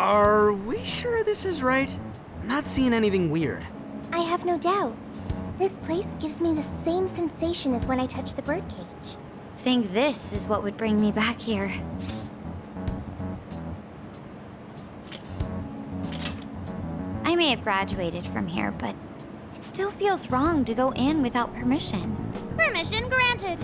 Are we sure this is right? I'm not seeing anything weird. I have no doubt. This place gives me the same sensation as when I touched the birdcage. Think this is what would bring me back here. I may have graduated from here, but it still feels wrong to go in without permission. Permission granted.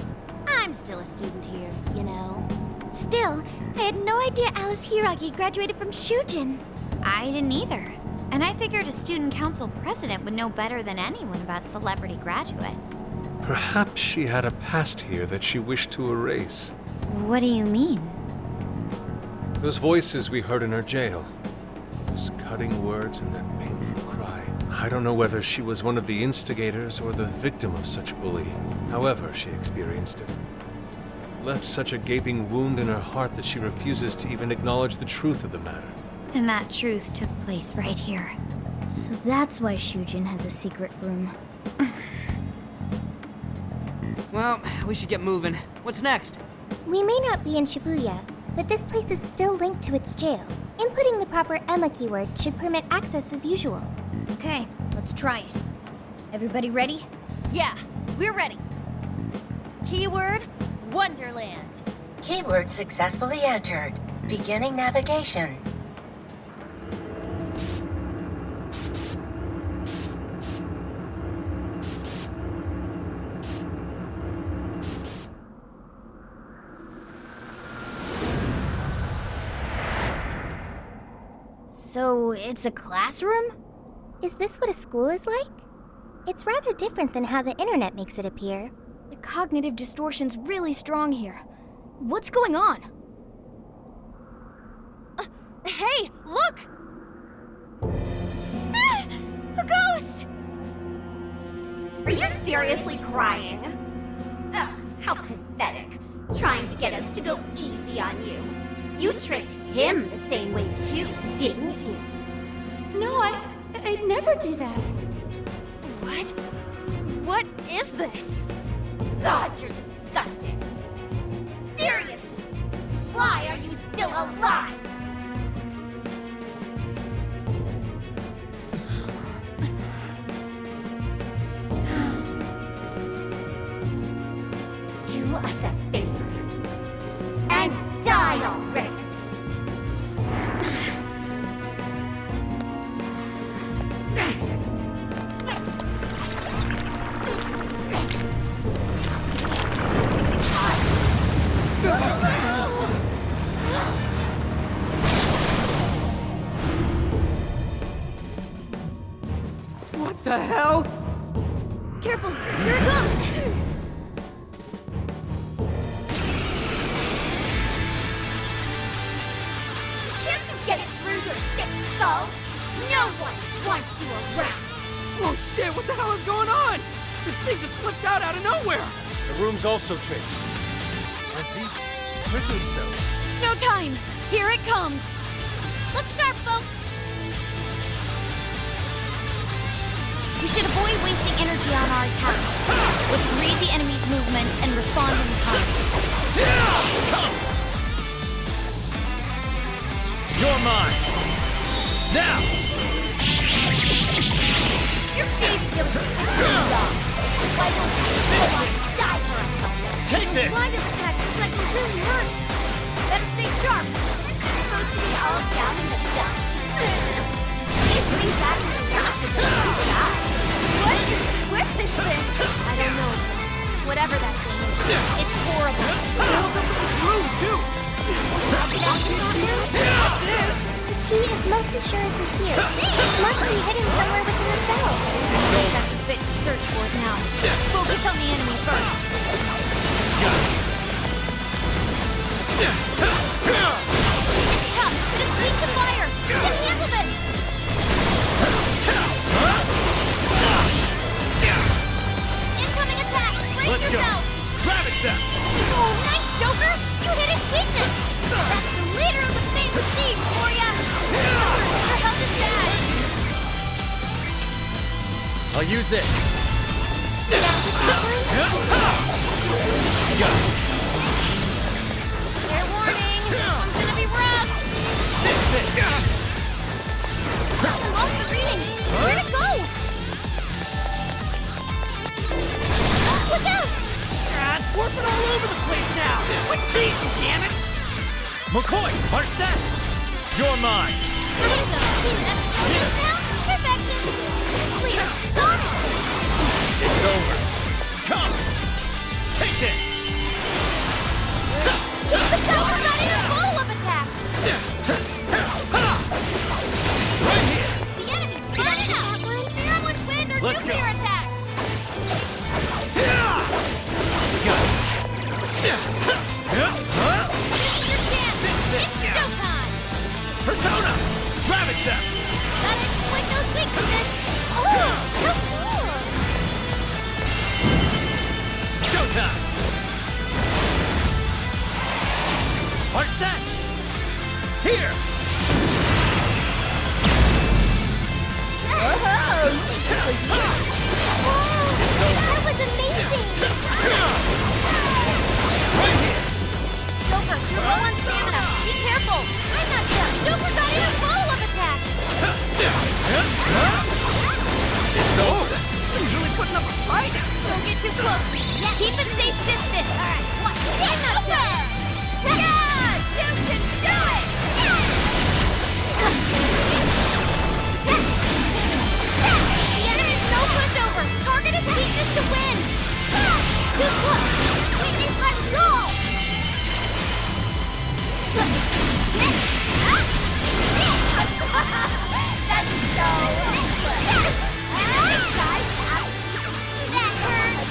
I'm still a student here, you know. Still, I had no idea Alice Hiragi graduated from Shujin. I didn't either. And I figured a student council president would know better than anyone about celebrity graduates. Perhaps she had a past here that she wished to erase. What do you mean? Those voices we heard in her jail. Those cutting words and that painful cry. I don't know whether she was one of the instigators or the victim of such bullying. However she experienced it. Left such a gaping wound in her heart that she refuses to even acknowledge the truth of the matter. And that truth took place right here. So that's why Shujin has a secret room. Well, we should get moving. What's next? We may not be in Shibuya, but this place is still linked to its jail. Inputting the proper Emma keyword should permit access as usual. Okay, let's try it. Everybody ready? Yeah, we're ready. Keyword, Wonderland. Keyword successfully entered. Beginning navigation. So, it's a classroom? Is this what a school is like? It's rather different than how the internet makes it appear. The cognitive distortion's really strong here. What's going on? Hey, look! Ah, a ghost! Are you seriously crying? Ugh, how pathetic. Trying to get us to go easy on you. You tricked him the same way too, didn't you? No, I'd never do that. What? What is this? God, you're disgusting. Seriously, why are you still alive? Do us a favor and die already. What the hell? Careful, here it comes! Can't you get it through your thick skull? No one wants you around. Oh shit, what the hell is going on? This thing just flipped out of nowhere. The room's also changed. Are these prison cells? No time! Here it comes! Look sharp, folks! We should avoid wasting energy on our attacks. Let's read the enemy's movements and respond in kind. You're mine! Now! Your face feels really off. Why don't you go on and die for us? Take this! Blind attack is like it really hurt! Better stay sharp! Aren't you supposed to be all down in the dump? It's me back in the ashes of some guy. What is with this thing? I don't know. Whatever that thing is, it's horrible. What the hell's up with this room, too? The key is most assuredly here. It must be hidden somewhere within the cell. That's a bit to search for it now. Focus on the enemy first. It's tough, but it's weak to fire! You can handle this! Incoming attack! Brace Let's go! yourself! Ravage them! Oh, nice, Joker! You hit its weakness! That's the leader of the famous thief for ya! Your health is bad! I'll use this. Fair warning, this one's gonna be rough! This is it. Quit cheating, damn it! McCoy, Marcet! You're mine! Perfection! Please, stop it! It's over. Come! Take this! Keep the power running a follow-up attack! Right here! The enemy's burning up! Spear with wind or Let's nuclear go. attacks! Got it. This is your chance! It's showtime! Persona! Ravage them! Gotta exploit those weaknesses! Oh, how cool! Showtime! Marcet! Here! That was amazing! Right here! Joker, you're low on stamina. Be careful. I'm not done. Joker got in a follow-up attack. It's over! He's really putting up a fight! Don't get too close. Keep a safe distance. All right, watch it. I'm not done. Yeah! You can do it! The enemy's no pushover. Target its weakness to win. Too slow. Weakness must roll. That's so reckless! That hurt.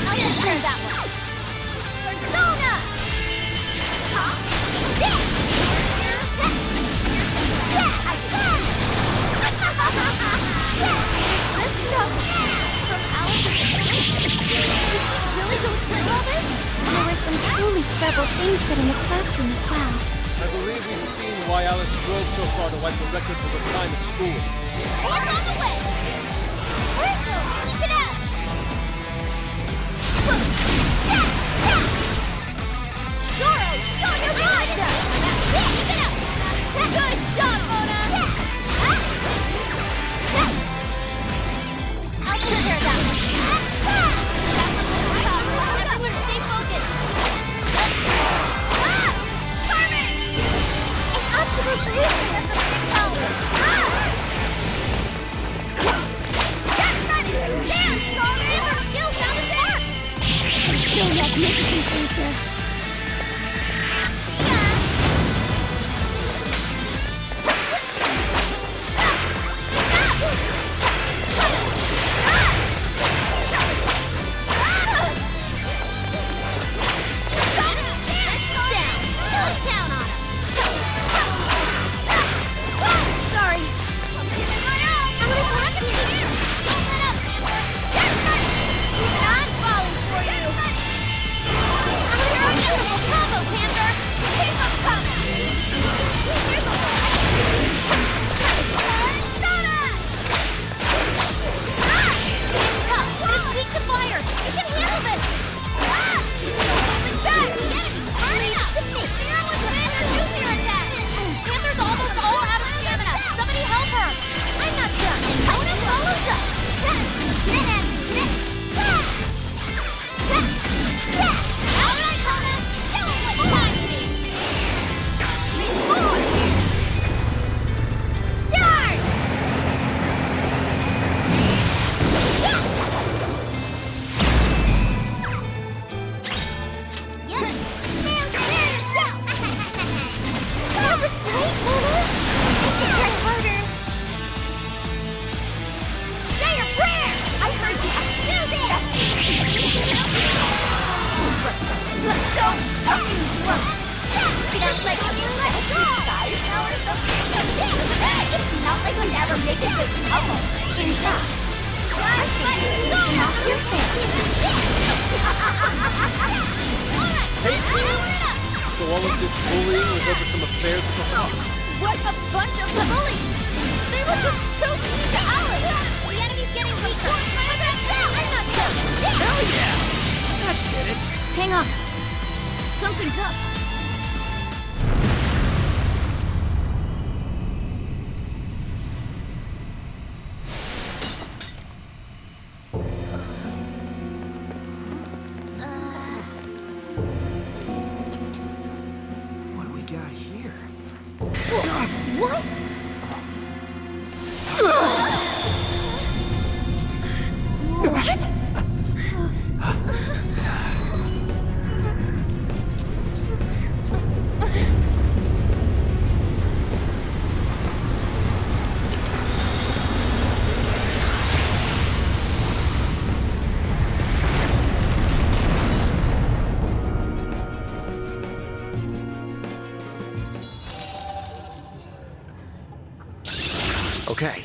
I'll take care of that one. Persona! This stuff from Alice's list? Did she really go through all this? There were some truly terrible things said in the classroom as well. I believe we've seen why Alice drove so far to wipe the records of her time at school. What's on the way? Keep it up! Zoro, show your good! Keep it up! Good job, Mona! I'll take care of that one. Everyone stay focused! Carmen! An optimal solution has a big power! Get ready to dance, Carmen! Her skill found its mark! So magnificent, Luther. Sorry. I'm gonna talk to you. Don't let up, Amber. I'm falling for you. I'm gonna beautiful combo, Panther. Keep 'em coming. Here's a It's tough, but it's weak to fire. You can handle this. The enemy's burning up. Spear him with wind or nuclear attack. Panther's almost all out of stamina. Somebody help her. I'm not done. Mona follows up. All right, Mona. Show 'em what time it is. It's forward. Charge! That was great, Mona! I should try harder. Say a prayer! I heard you. Do this! So fucking gross. Just like a guys now or something. It's not like we ever make a good couple. In fact, I think you should knock your Hey, so all of this bullying was over some affairs with the Hawk. What a bunch of bullies! They were just too mean to Alice! The enemy's getting weaker. I'm not done. Hell yeah! That did it! Hang on. Something's up. Okay.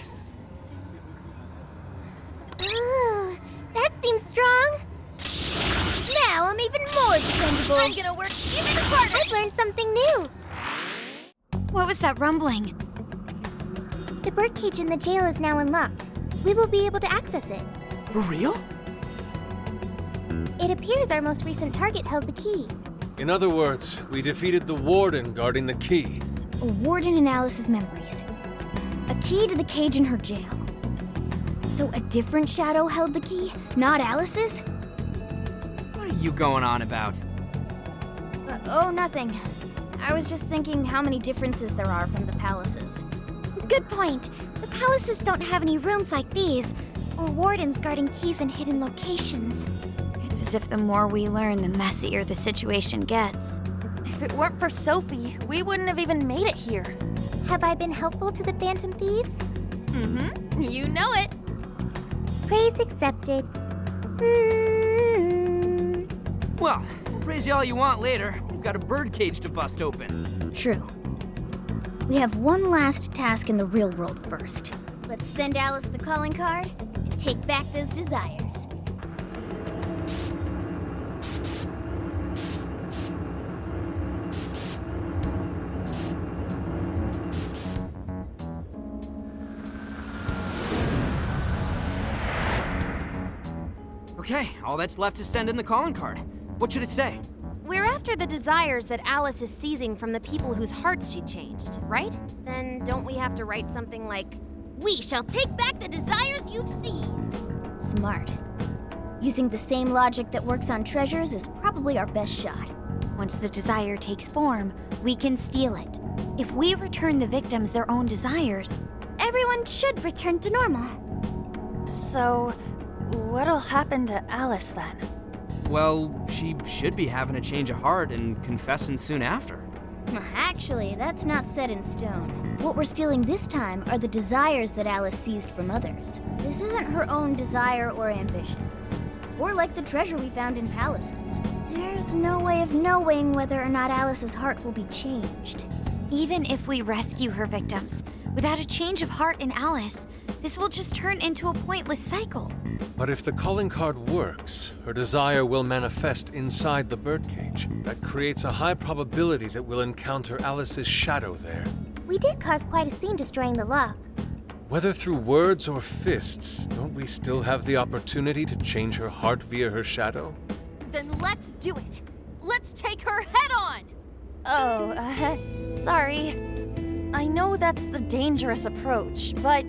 Ooh, that seems strong. Now I'm even more dependable. I'm gonna work even harder! I've learned something new. What was that rumbling? The birdcage in the jail is now unlocked. We will be able to access it. For real? It appears our most recent target held the key. In other words, we defeated the warden guarding the key. A warden in Alice's memories. A key to the cage in her jail. So a different shadow held the key, not Alice's? What are you going on about? Oh, nothing. I was just thinking how many differences there are from the palaces. Good point. The palaces don't have any rooms like these, or wardens guarding keys in hidden locations. It's as if the more we learn, the messier the situation gets. If it weren't for Sophie, we wouldn't have even made it here. Have I been helpful to the Phantom Thieves? Mm-hmm. You know it. Praise accepted. Well, we'll praise you all you want later. We've got a birdcage to bust open. True. We have one last task in the real world first. Let's send Alice the calling card and take back those desires. Okay, all that's left is send in the calling card. What should it say? We're after the desires that Alice is seizing from the people whose hearts she changed, right? Then don't we have to write something like, "We shall take back the desires you've seized"? Smart. Using the same logic that works on treasures is probably our best shot. Once the desire takes form, we can steal it. If we return the victims their own desires, Everyone should return to normal. So, what'll happen to Alice then? Well, she should be having a change of heart and confessing soon after. actually, that's not set in stone. What we're stealing this time are the desires that Alice seized from others. This isn't her own desire or ambition. Or like the treasure we found in palaces. There's no way of knowing whether or not Alice's heart will be changed. Even if we rescue her victims, without a change of heart in Alice, this will just turn into a pointless cycle. But if the calling card works, her desire will manifest inside the birdcage. That creates a high probability that we'll encounter Alice's shadow there. We did cause quite a scene destroying the lock. Whether through words or fists, don't we still have the opportunity to change her heart via her shadow? Then let's do it. Let's take her head on! Oh, sorry. I know that's the dangerous approach, but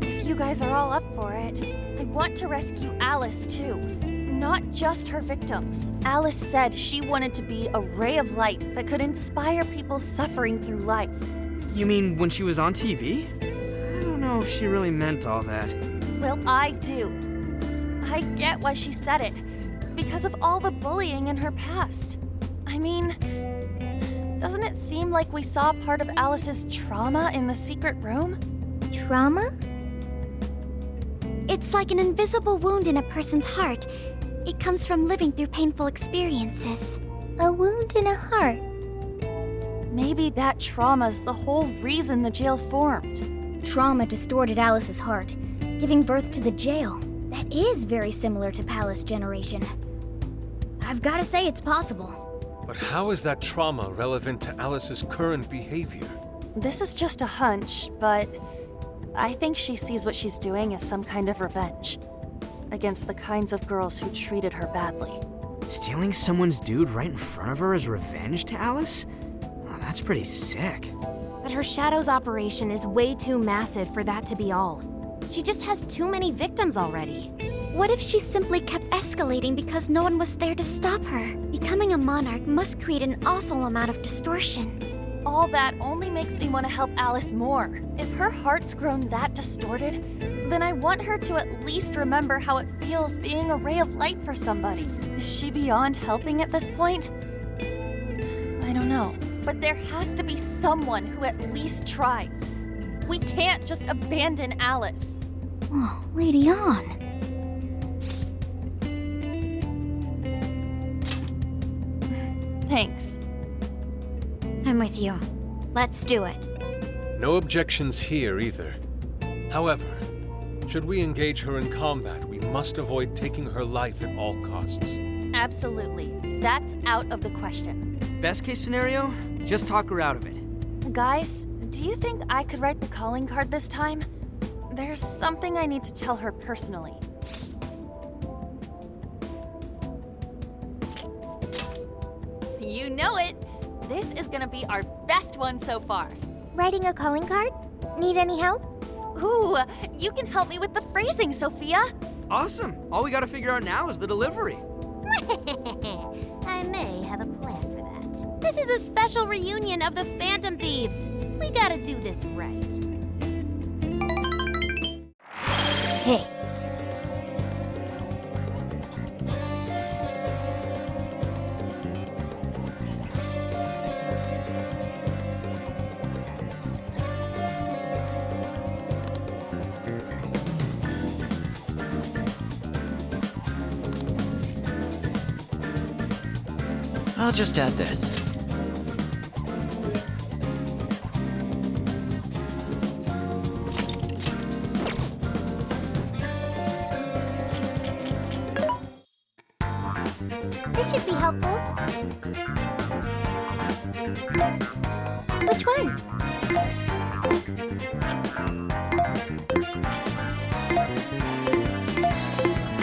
if you guys are all up for it, I want to rescue Alice too. Not just her victims. Alice said she wanted to be a ray of light that could inspire people suffering through life. You mean when she was on TV? I don't know if she really meant all that. Well, I do. I get why she said it. Because of all the bullying in her past. I mean, doesn't it seem like we saw part of Alice's trauma in the secret room? Trauma? It's like an invisible wound in a person's heart. It comes from living through painful experiences. A wound in a heart. Maybe that trauma's the whole reason the jail formed. Trauma distorted Alice's heart, giving birth to the jail. That is very similar to Palace Generation. I've got to say it's possible. But how is that trauma relevant to Alice's current behavior? This is just a hunch, but I think she sees what she's doing as some kind of revenge against the kinds of girls who treated her badly. Stealing someone's dude right in front of her as revenge to Alice? Oh, that's pretty sick. But her Shadow's operation is way too massive for that to be all. She just has too many victims already. What if she simply kept escalating because no one was there to stop her? Becoming a monarch must create an awful amount of distortion. All that only makes me want to help Alice more. If her heart's grown that distorted, then I want her to at least remember how it feels being a ray of light for somebody. Is she beyond helping at this point? I don't know. But there has to be someone who at least tries. We can't just abandon Alice. Oh, Lady On. Thanks. I'm with you. Let's do it. No objections here either. However, should we engage her in combat, we must avoid taking her life at all costs. Absolutely. That's out of the question. Best case scenario, just talk her out of it. Guys, do you think I could write the calling card this time? There's something I need to tell her personally. You know it! This is gonna be our best one so far. Writing a calling card? Need any help? Ooh, you can help me with the phrasing, Sophia! Awesome. All we gotta figure out now is the delivery. I may have a plan for that. This is a special reunion of the Phantom Thieves. We gotta do this right. Hey. I'll just add this. This should be helpful. Which one?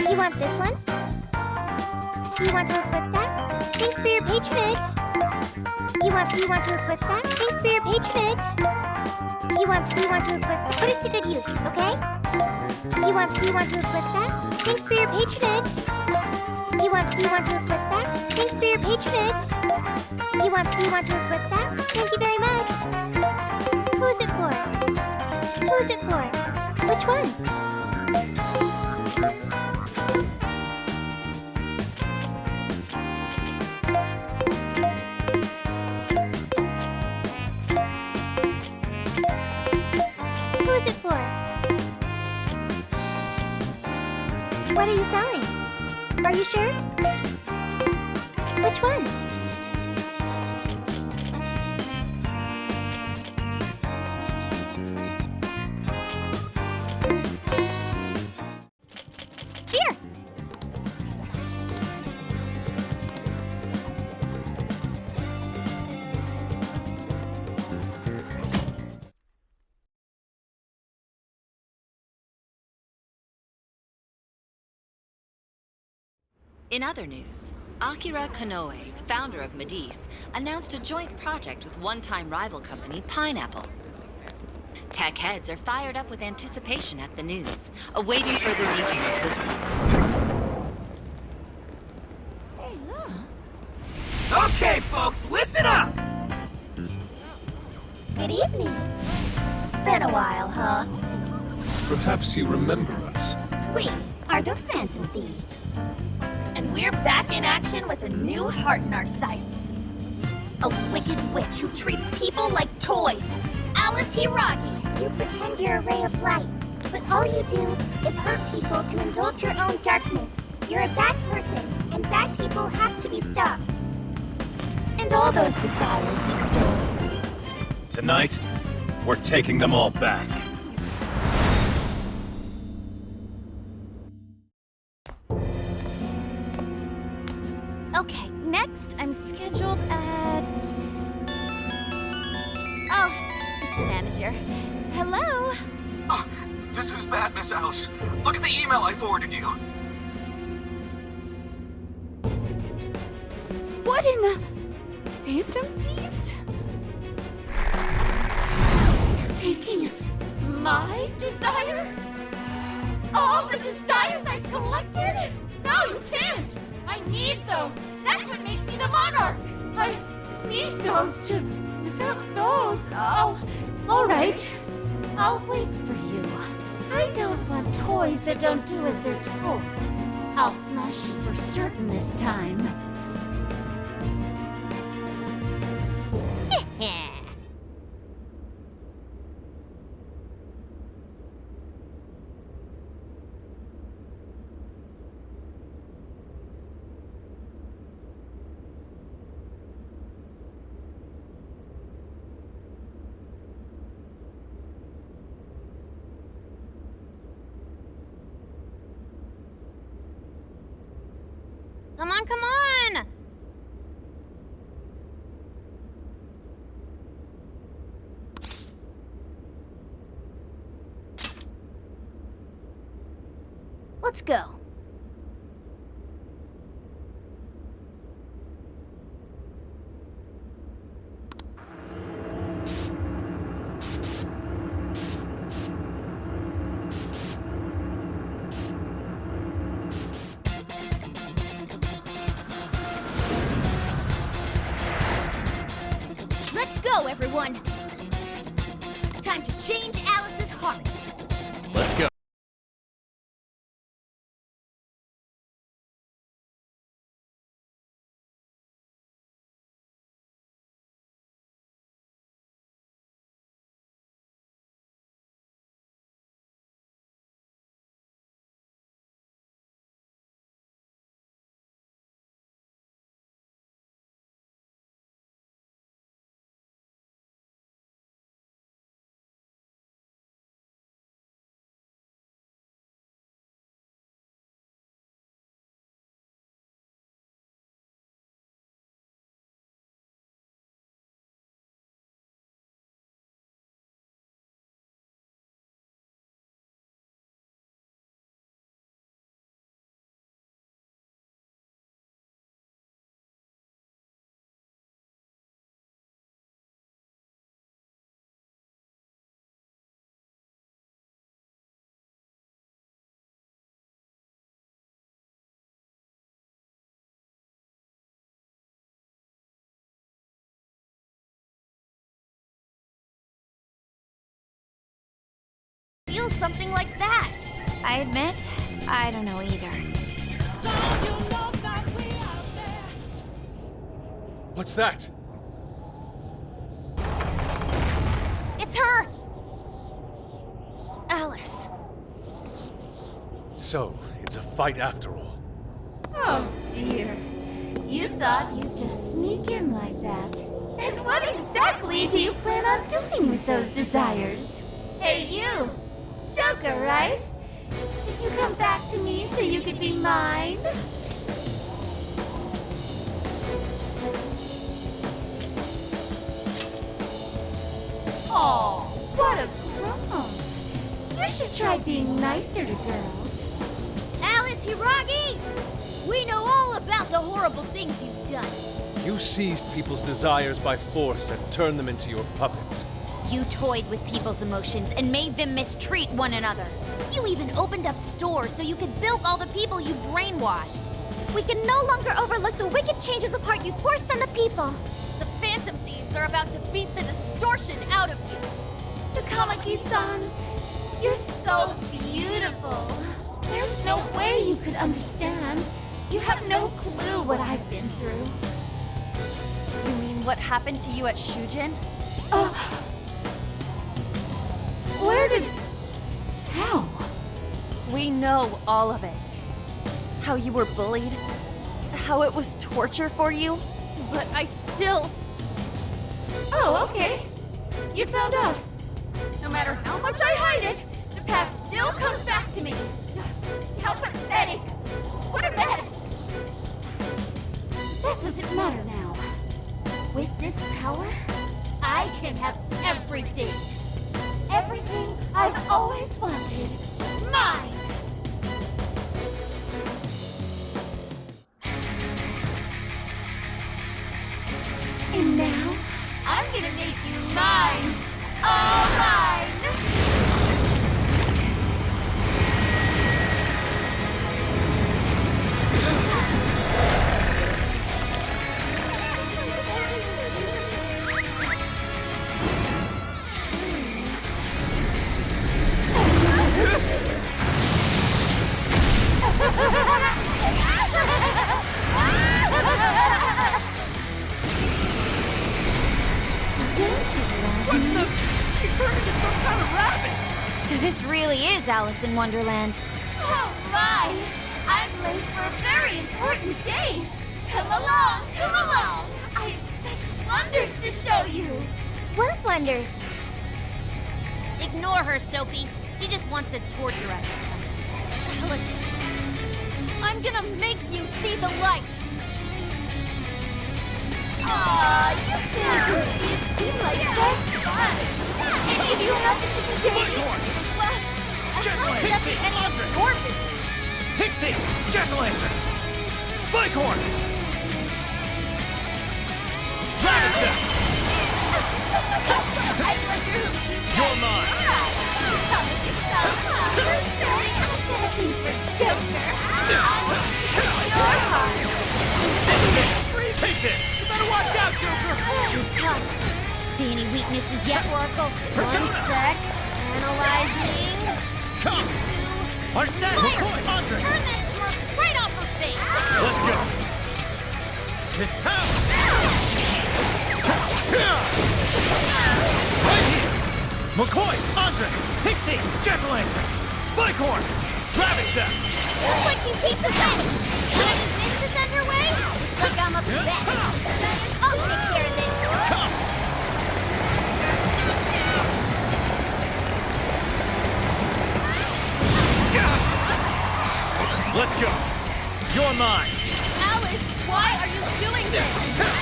You want this one? You want to equip that? Thanks for your patronage. You want to equip that? Thanks for your patronage. You want to equip that? Put it to good use, okay? You want to equip that? Thanks for your patronage. You want to equip that? Thanks for your patronage. You want to equip that? Thank you very much. Who's it for? Who's it for? Which one? Who is it for? What are you selling? Are you sure? Which one? Here! In other news, Akira Konoe, founder of Medice, announced a joint project with one-time rival company Pineapple. Tech heads are fired up with anticipation at the news, awaiting further details with Hey, look. Okay, folks, listen up! Good evening. Been a while, huh? Perhaps you remember us. We are the Phantom Thieves. And we're back in action with a new heart in our sights. A wicked witch who treats people like toys. Alice Hiragi. You pretend you're a ray of light, but all you do is hurt people to indulge your own darkness. You're a bad person, and bad people have to be stopped. And all those desires you stole. Tonight, we're taking them all back. Okay, next I'm scheduled at... Oh, it's the manager. Hello? Oh, this is bad, Miss Alice. Look at the email I forwarded you. What in the... Phantom Thieves? Taking my desire? All the desires I've collected? No, you can't! I need those! That's what makes me the monarch! I need those to... Without those, Alright. I'll wait for you. I don't want toys that don't do as they're told. I'll smash you for certain this time. Come on, come on! Let's go. Let's go, everyone! Time to change Alice's heart. Let's go. Feels something like that. I admit, I don't know either. What's that? It's her! Alice. So, it's a fight after all. Oh dear. You thought you'd just sneak in like that. And what exactly do you plan on doing with those desires? Hey you! Joker, right? Did you come back to me so you could be mine? Oh, what a grump. You should try being nicer to girls. Alice Hiragi! We know all about the horrible things you've done. You seized people's desires by force and turned them into your puppets. You toyed with people's emotions and made them mistreat one another. You even opened up stores so you could bilk all the people you brainwashed. We can no longer overlook the wicked changes of heart you forced on the people. The Phantom Thieves are about to beat the distortion out of you. Takamaki-san, you're so beautiful. There's no way you could understand. You have no clue what I've been through. You mean what happened to you at Shujin? Where did... How? We know all of it. How you were bullied, how it was torture for you, but I still... Oh, okay. You found out. No matter how much I hide it, the past still comes back to me. How pathetic. What a mess. That doesn't matter now. With this power, I can have everything. Everything I've always wanted. Mine! And now, I'm gonna make you mine! All mine! What the? She turned into some kind of rabbit! So this really is Alice in Wonderland. Oh my! I'm late for a very important date! Come along, come along! I have such wonders to show you! What wonders? Ignore her, Sophie. She just wants to torture us or something. Alice, I'm gonna make you see the light! Aw, you guys seem like best buds. Any of you happen to be dating? Well, as long as that's any of your business. Pixie! Jack-o'-lantern! Bicorn! Rabbit! I wonder who You're mine! Nothing for Joker. Your heart. Take this! You better watch out, Joker! She's tough. See any weaknesses yet, Oracle? Persona. One sec. Analyzing. Come! Arsene! Andres! Turn that smirk right off her face! Let's go! His power! Right here! McCoy! Andres! Pixie! Jack-o'-lantern! Bicorn! Rabbit Step! Looks like you keep the win. Got any wins to send her way? Looks like I'm up to bat. I'll take care of this. Come! Let's go! You're mine! Alice, why are you doing this?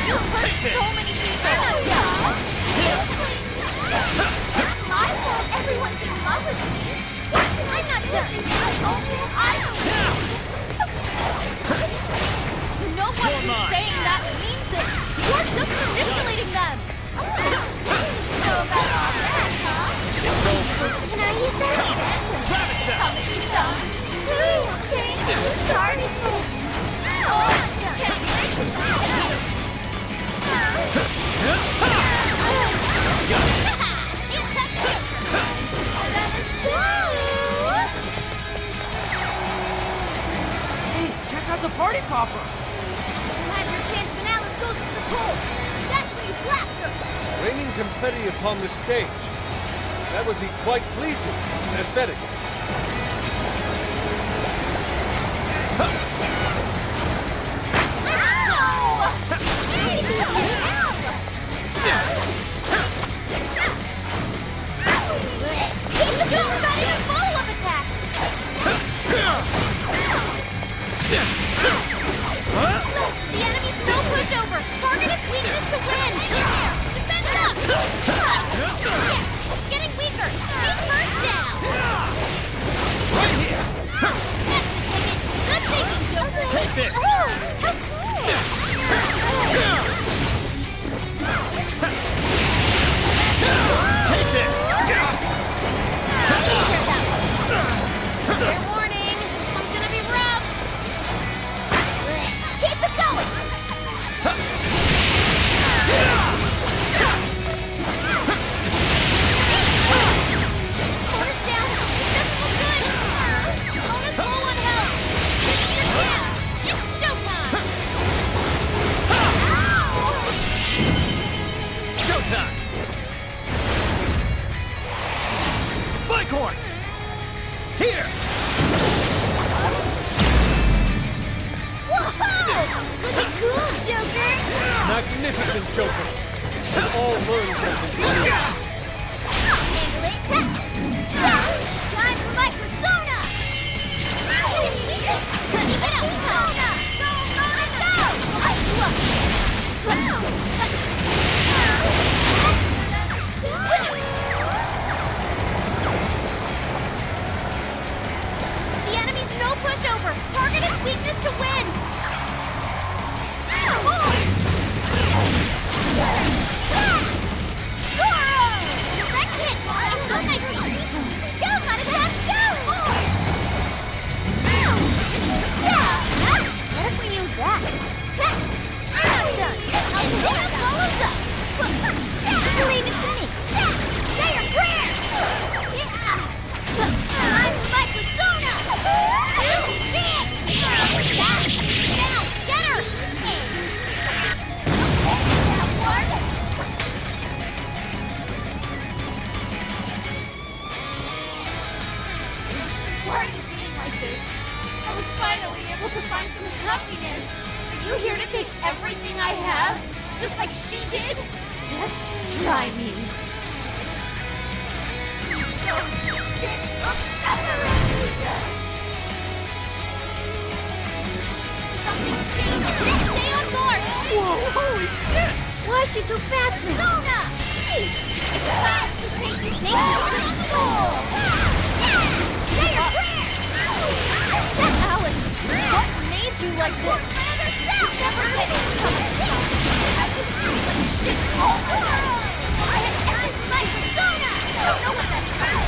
You hurt so many people. My fault everyone's in love with me. I'm not doing this. No one who's saying that means it. You're just manipulating them. So about all that, huh? It's over! Can I use that? Rabbit Step! Change. Sorry. Hey, check out the party popper! You'll have your chance when Alice goes for the pole. That's when you blast her. Raining confetti upon the stage. That would be quite pleasing and aesthetic. Keep the going, buddy! Follow-up attack! The enemy's no pushover! Target its weakness to win! There! Defend it up! It's getting weaker! Take first down! Right here! That's the ticket! Good thinking, Joker! Take this! Oh, how cool! Take this! Fair warning, this one's gonna be rough. Keep it going. Bonus down. This doesn't look good. Bonus low on health. This is your chance. It's showtime. Showtime! Bicorn! Here! Whoa! Looking cool, Joker. Magnificent, Joker! We'll all learn something. Handle it. Time for my persona. Keep it up, persona. The enemy's no pushover. Target its weakness to win. That can't go. So nice. Go, Monotone, go! What if we use that? I'm not done. That follows up. Leave it to me. Say your prayer. I'm my persona. Now, get her. Why are you being like this? I was finally able to find some happiness. Are you here to take everything I have? Just like she did? Just try me. So sick of separating. Why is she so fast now? Persona! Sheesh! It's time to take you to school! Say your prayer! Alice, what made you like this? Never get it coming. I could treat like shit all over. I had acted my persona! I don't know what that's about.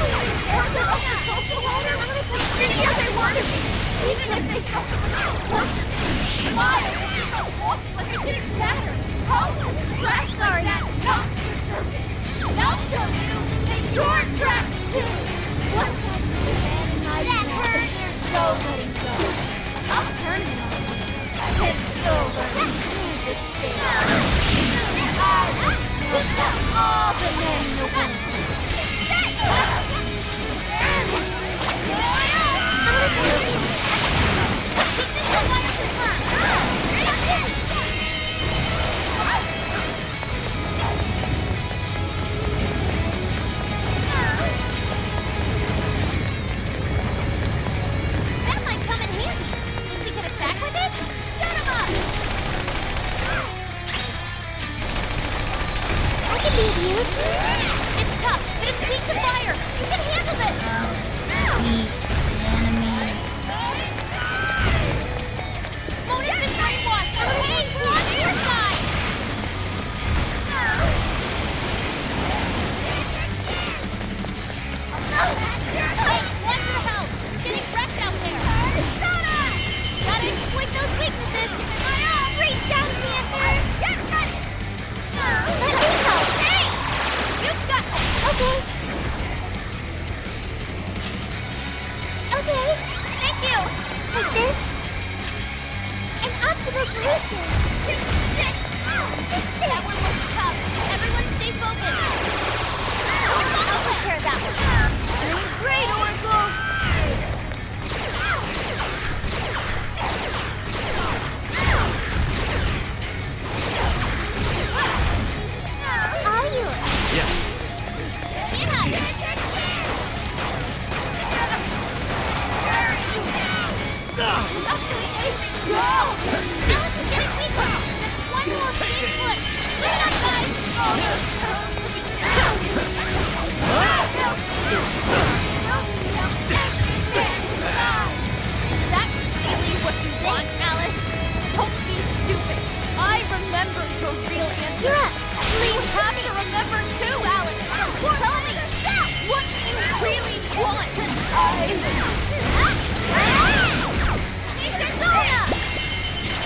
Or the other social order. Here they want to be. Even if they saw someone else. Why? I walked like it didn't matter. Oh, trash like that, not deserving. And I'll show you that you're trash too. Once I get my that hurt. There's no letting go. I'll turn it on. And nobody need to stay. I teach them all the men in the world. That might come in handy. Think we could attack with it? Shut him up! I can be of use. It's tough, but it's weak to fire. You can handle this. Mona's been brainwashed. Hey, on your side. Hey, want your help. You're getting wrecked out there. Gotta exploit those weaknesses. Reach down, Panther. Get ready. Let me help. Hey, you've got okay. Okay. Thank you. Like this. An optimal solution. Shit. That one looks tough. Everyone stay focused. I'll take care of that one. Doing great, Oracle. Are you? Yeah. Not doing anything. Go! Alice is getting weaker. Just one more big push. Give it up, guys. Is that really what you want, Alice? Don't be stupid. I remember your real answer. You have to remember too, Alice. Tell me, what do you really want? Persona!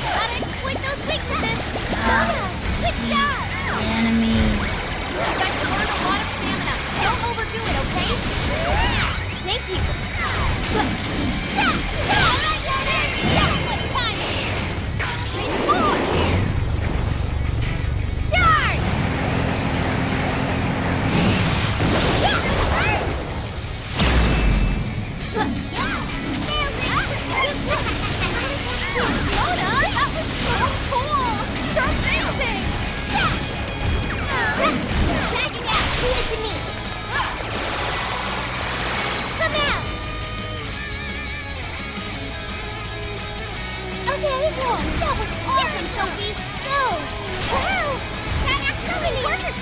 Gotta exploit those weaknesses. Persona! Good job! Enemy. You guys can learn a lot of stamina. Don't overdo it, okay? Thank you. What time is it? It's more! Charge! Mona, that was so cool! You're amazing! Tagging out! Leave it to me! Come out! Okay, whoa, that was awesome, Sophie! Go! Wow! That actually worked!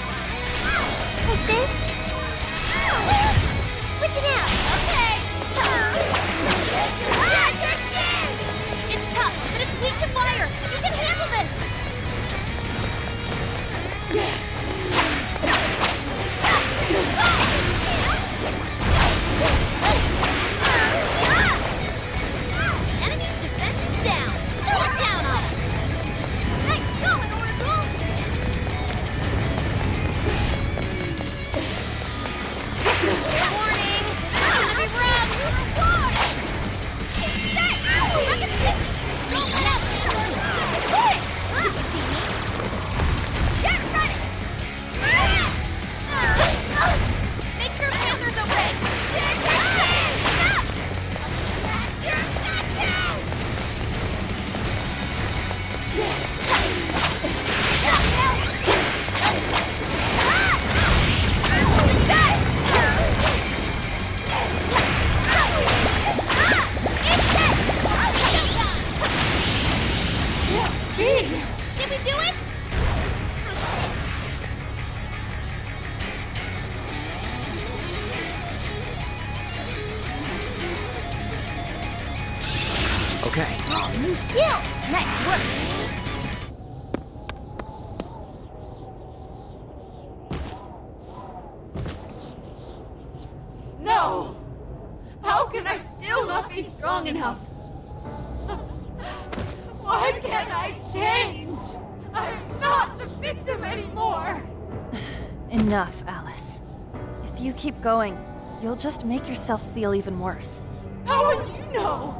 Like this? Switch it out! Okay! It's tough, but it's weak to fire! You can handle this! The enemy's defense is down! Throw it down on him! Nice going, Oracle! Warning! This is gonna be Okay. Oh, new skill! Nice work! No! How can I still not be strong enough? Why can't I change? I'm not the victim anymore! Enough, Alice. If you keep going, you'll just make yourself feel even worse. How would you know?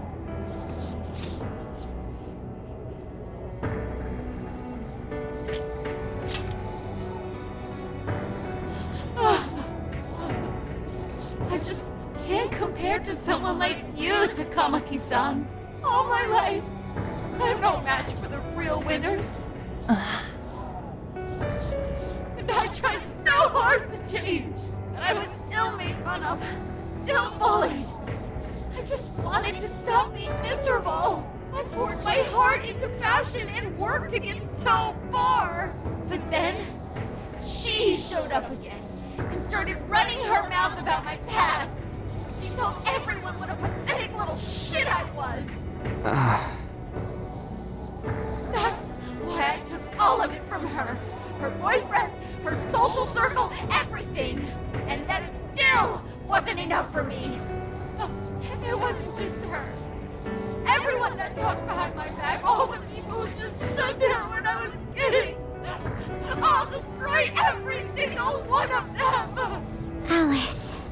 I just can't compare to someone like you, Takamaki-san. All my life, I'm no match for the real winners. And I tried so hard to change, but I was still made fun of, still bullied. I just wanted to stop being miserable. I poured my heart into fashion and worked to get so far. But then, she showed up again and started running her mouth about my past. She told everyone what a pathetic little shit I was. That's why I took all of it from her. Her boyfriend, her social circle, everything. And that still wasn't enough for me. It wasn't just her. Everyone that talked behind my back, all the people who just stood there when I was kidding. I'll destroy every single one of them! Alice.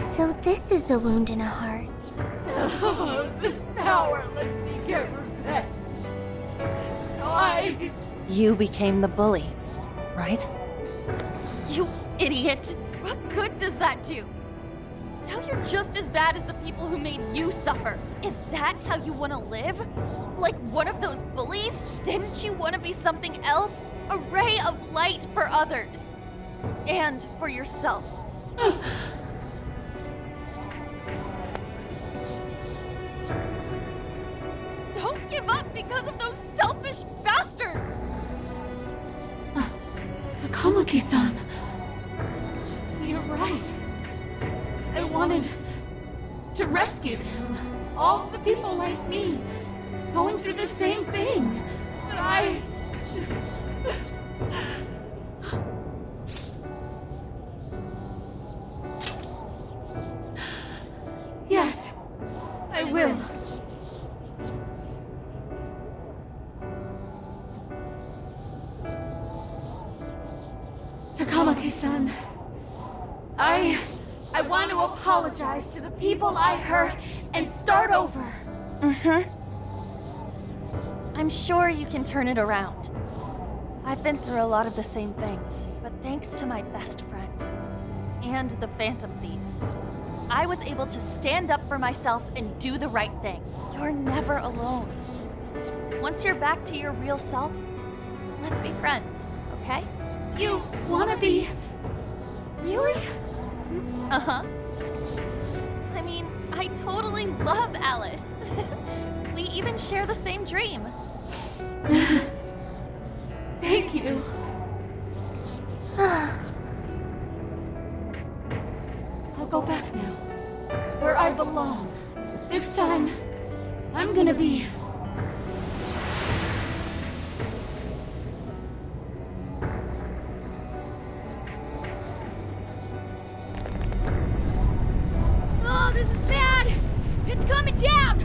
So this is a wound in a heart. Oh, this power lets me get revenge. So You became the bully, right? You idiot! What good does that do? Now you're just as bad as the people who made you suffer. Is that how you want to live? Like one of those bullies? Didn't you want to be something else? A ray of light for others. And for yourself. Don't give up because of those selfish bastards! Takamaki-san. You're right. I wanted to rescue them. All the people like me, going through the same thing. But I... Yes, I will. Takamaki-san, I want to apologize to the people I hurt and start over. I'm sure you can turn it around. I've been through a lot of the same things, but thanks to my best friend and the Phantom Thieves, I was able to stand up for myself and do the right thing. You're never alone. Once you're back to your real self, let's be friends, okay? You wanna be... Really? Uh-huh. I mean, I totally love Alice. We even share the same dream. Thank you. I'll go back now, where I belong. This time, I'm gonna be... Oh, this is bad! It's coming down!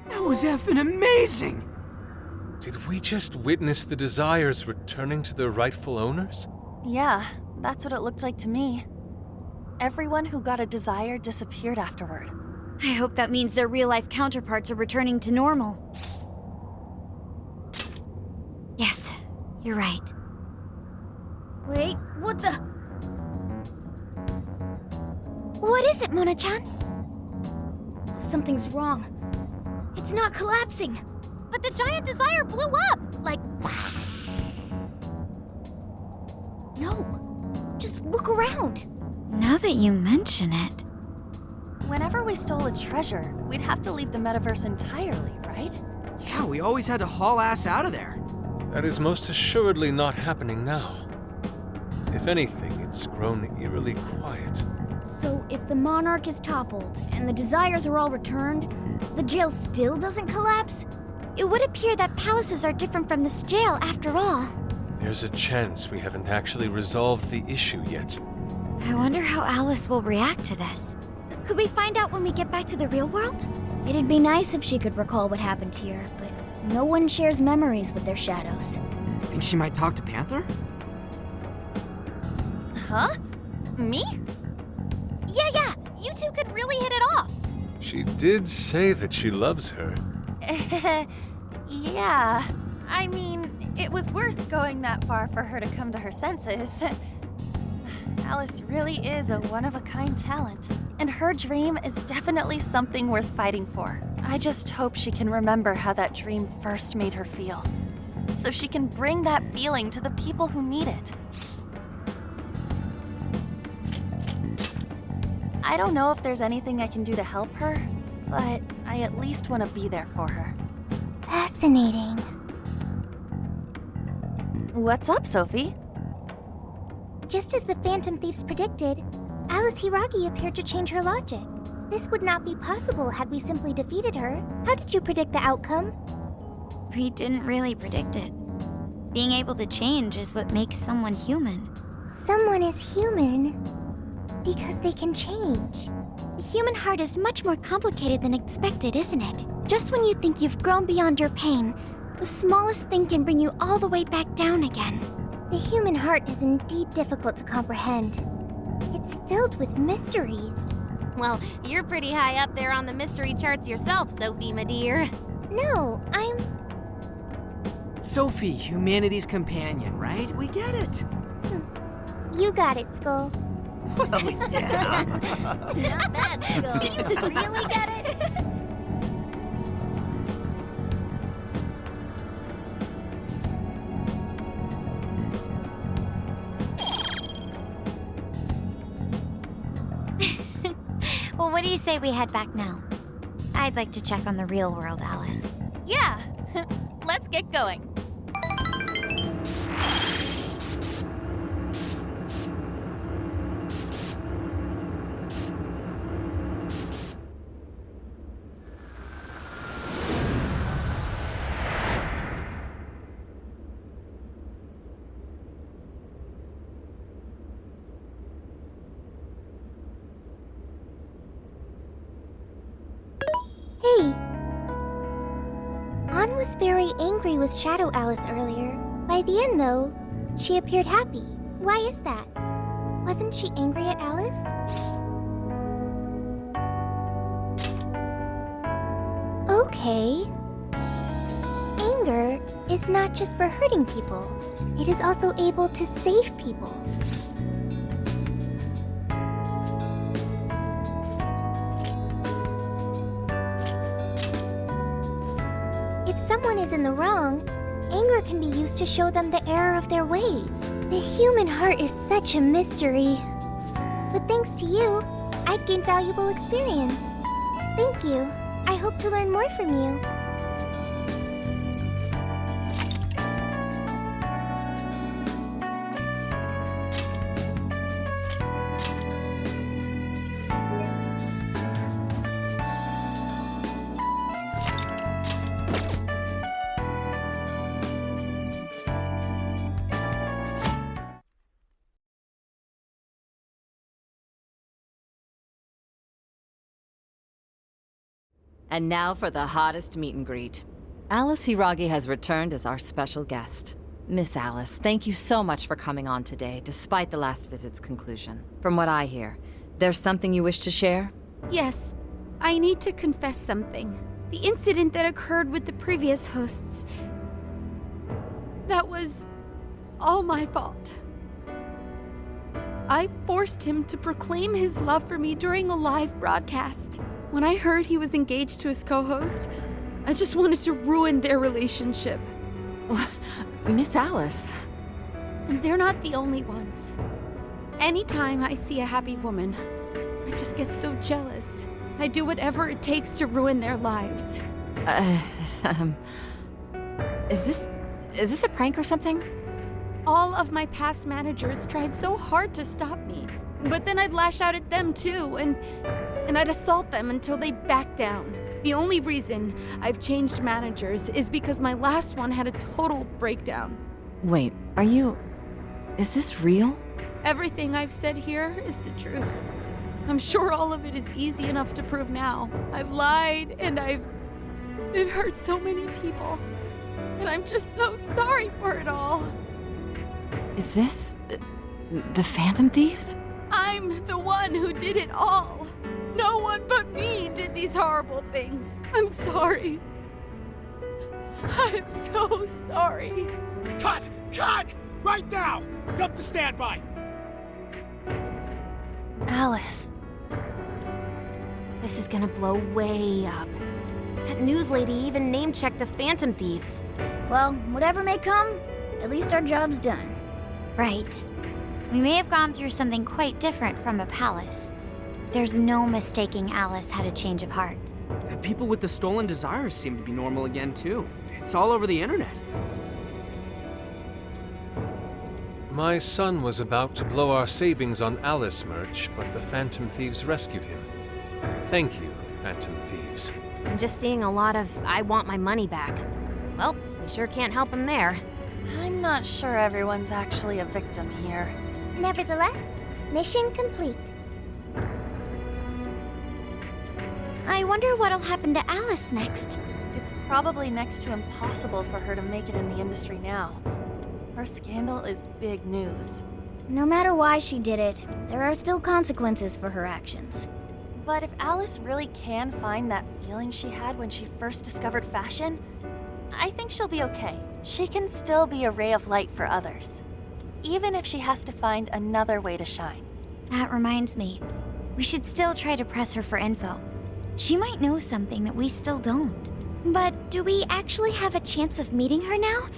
That was effing amazing! Did we just witness the Desires returning to their rightful owners? Yeah, That's what it looked like to me. Everyone who got a desire disappeared afterward. I hope that means their real-life counterparts are returning to normal. Yes, you're right. Wait, what the? What is it, Mona-chan? Something's wrong. It's not collapsing. But the giant desire blew up! Like, No, just look around. Now that you mention it. Whenever we stole a treasure, we'd have to leave the metaverse entirely, right? Yeah, we always had to haul ass out of there. That is most assuredly not happening now. If anything, it's grown eerily quiet. So if the monarch is toppled and the desires are all returned, the jail still doesn't collapse? it would appear that palaces are different from this jail after all. There's a chance we haven't actually resolved the issue yet. I wonder how Alice will react to this. Could we find out when we get back to the real world? It'd be nice if she could recall what happened here, but no one shares memories with their shadows. Think she might talk to Panther? Huh? Me? Yeah, you two could really hit it off. She did say that she loves her. Yeah. I mean, it was worth going that far for her to come to her senses. Alice really is a one-of-a-kind talent, and her dream is definitely something worth fighting for. I just hope she can remember how that dream first made her feel, so she can bring that feeling to the people who need it. I don't know if there's anything I can do to help her, but I at least want to be there for her. Fascinating. What's up, Sophie? Just as the Phantom Thieves predicted, Alice Hiragi appeared to change her logic. This would not be possible had we simply defeated her. How did you predict the outcome? We didn't really predict it. Being able to change is what makes someone human. Someone is human because they can change. The human heart is much more complicated than expected, isn't it? Just when you think you've grown beyond your pain, the smallest thing can bring you all the way back down again. The human heart is indeed difficult to comprehend. It's filled with mysteries. Well, you're pretty high up there on the mystery charts yourself, Sophie, my dear. No, I'm... Sophie, humanity's companion, right? We get it. You got it, Skull. Well, yeah. Not bad, Skull. Do you really get it? Well, what do you say we head back now? I'd like to check on the real world, Alice. Yeah, let's get going. Hey! Ann was very angry with Shadow Alice earlier. By the end, though, she appeared happy. Why is that? Wasn't she angry at Alice? Okay. Anger is not just for hurting people. It is also able to save people. If someone is in the wrong, anger can be used to show them the error of their ways. The human heart is such a mystery. But thanks to you, I've gained valuable experience. Thank you. I hope to learn more from you. And now for the hottest meet and greet. Alice Hiragi has returned as our special guest. Miss Alice, thank you so much for coming on today, despite the last visit's conclusion. From what I hear, there's something you wish to share? Yes, I need to confess something. The incident that occurred with the previous hosts, that was all my fault. I forced him to proclaim his love for me during a live broadcast. When I heard he was engaged to his co-host, I just wanted to ruin their relationship. Miss Alice. And they're not the only ones. Anytime I see a happy woman, I just get so jealous. I do whatever it takes to ruin their lives. Is this a prank or something? All of my past managers tried so hard to stop me. But then I'd lash out at them too, and I'd assault them until they backed down. The only reason I've changed managers is because my last one had a total breakdown. Wait, is this real? Everything I've said here is the truth. I'm sure all of it is easy enough to prove now. I've lied, and it hurt so many people. And I'm just so sorry for it all. Is this the Phantom Thieves? I'm the one who did it all. No one but me did these horrible things. I'm sorry. I'm so sorry. Cut! Cut! Right now! Come to standby! Alice. This is gonna blow way up. That news lady even name-checked the Phantom Thieves. Well, whatever may come, at least our job's done. Right. We may have gone through something quite different from a palace. There's no mistaking Alice had a change of heart. The people with the stolen desires seem to be normal again, too. It's all over the internet. My son was about to blow our savings on Alice merch, but the Phantom Thieves rescued him. Thank you, Phantom Thieves. I'm just seeing a lot of I want my money back. Well, we sure can't help him there. I'm not sure everyone's actually a victim here. Nevertheless, mission complete. I wonder what'll happen to Alice next. It's probably next to impossible for her to make it in the industry now. Her scandal is big news. No matter why she did it, there are still consequences for her actions. But if Alice really can find that feeling she had when she first discovered fashion, I think she'll be okay. She can still be a ray of light for others, even if she has to find another way to shine. That reminds me, we should still try to press her for info. She might know something that we still don't. But do we actually have a chance of meeting her now?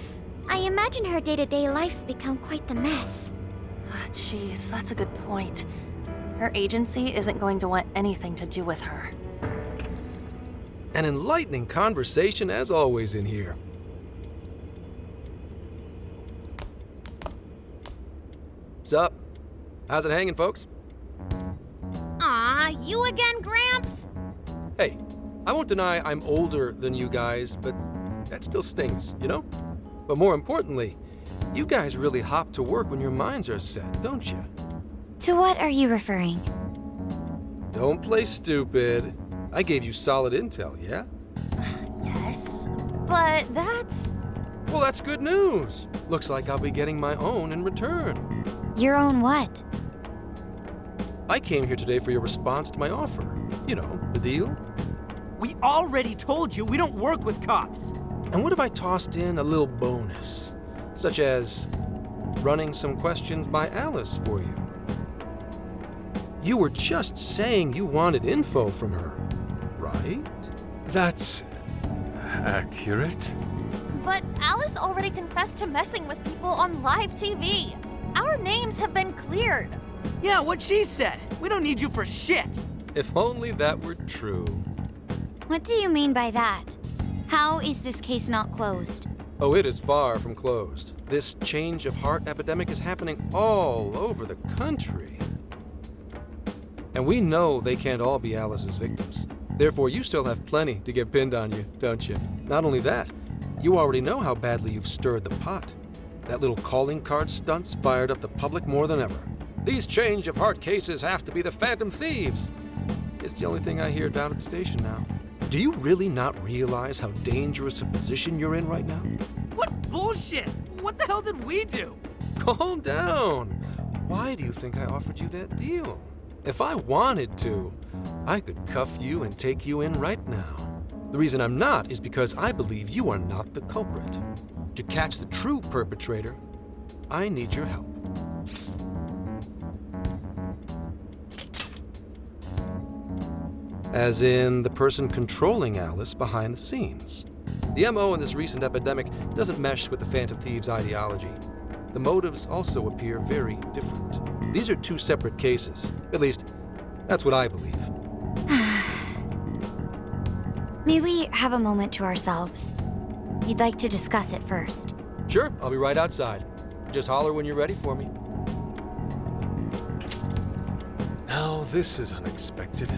I imagine her day-to-day life's become quite the mess. Jeez, that's a good point. Her agency isn't going to want anything to do with her. An enlightening conversation as always in here. Sup? How's it hanging, folks? Aw, you again, Gramps? Hey, I won't deny I'm older than you guys, but that still stings, you know? But more importantly, you guys really hop to work when your minds are set, don't you? To what are you referring? Don't play stupid. I gave you solid intel, yeah? Yes, but that's... Well, that's good news. Looks like I'll be getting my own in return. Your own what? I came here today for your response to my offer. You know, the deal. We already told you we don't work with cops. And what if I tossed in a little bonus? Such as running some questions by Alice for you. You were just saying you wanted info from her, right? That's accurate. But Alice already confessed to messing with people on live TV. Our names have been cleared. Yeah, what she said. We don't need you for shit. If only that were true. What do you mean by that? How is this case not closed? Oh, it is far from closed. This change of heart epidemic is happening all over the country. And we know they can't all be Alice's victims. Therefore, you still have plenty to get pinned on you, don't you? Not only that, you already know how badly you've stirred the pot. That little calling card stunt's fired up the public more than ever. These change of heart cases have to be the Phantom Thieves. It's the only thing I hear down at the station now. Do you really not realize how dangerous a position you're in right now? What bullshit! What the hell did we do? Calm down. Why do you think I offered you that deal? If I wanted to, I could cuff you and take you in right now. The reason I'm not is because I believe you are not the culprit. To catch the true perpetrator, I need your help. As in the person controlling Alice behind the scenes. The MO in this recent epidemic doesn't mesh with the Phantom Thieves' ideology. The motives also appear very different. These are two separate cases. At least, that's what I believe. May we have a moment to ourselves? You'd like to discuss it first. Sure, I'll be right outside. Just holler when you're ready for me. Now this is unexpected.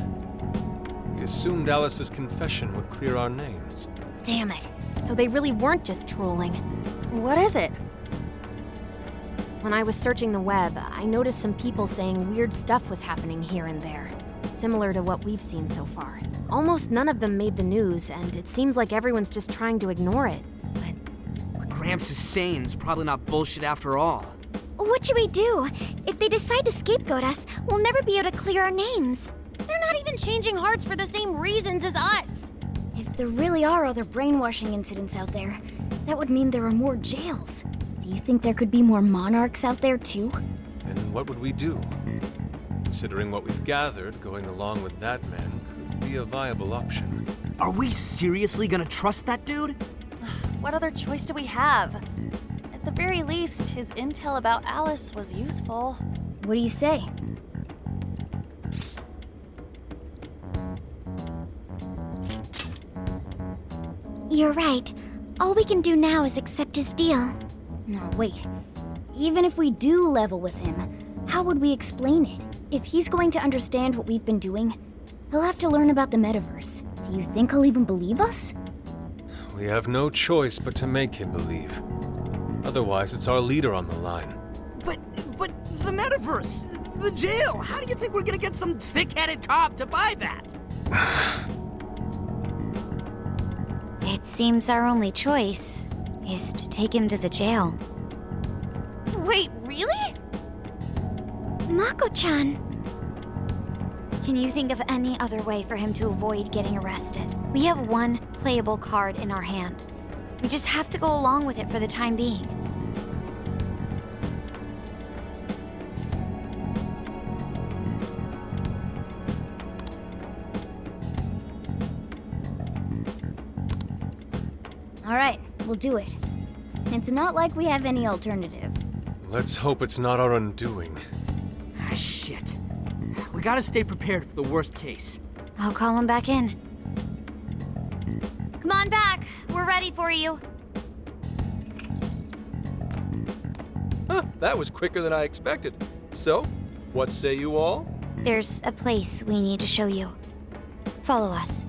We assumed Alice's confession would clear our names. Damn it. So they really weren't just trolling. What is it? When I was searching the web, I noticed some people saying weird stuff was happening here and there, similar to what we've seen so far. Almost none of them made the news, and it seems like everyone's just trying to ignore it. What Gramps is saying is probably not bullshit after all. What should we do? If they decide to scapegoat us, we'll never be able to clear our names. They're not even changing hearts for the same reasons as us. If there really are other brainwashing incidents out there, that would mean there are more jails. Do you think there could be more monarchs out there too? And what would we do? Considering what we've gathered, going along with that man could be a viable option. Are we seriously gonna trust that dude? What other choice do we have? At the very least, his intel about Alice was useful. What do you say? You're right. All we can do now is accept his deal. No, wait. Even if we do level with him, how would we explain it? If he's going to understand what we've been doing, he'll have to learn about the metaverse. Do you think he'll even believe us? We have no choice but to make him believe. Otherwise, it's our leader on the line. But the metaverse, the jail, how do you think we're gonna get some thick-headed cop to buy that? It seems our only choice is to take him to the jail. Wait, really? Mako-chan. Can you think of any other way for him to avoid getting arrested? We have one playable card in our hand. We just have to go along with it for the time being. All right, we'll do it. It's not like we have any alternative. Let's hope it's not our undoing. Ah, shit. We gotta stay prepared for the worst case. I'll call him back in. Come on back. We're ready for you. Huh, that was quicker than I expected. So, what say you all? There's a place we need to show you. Follow us.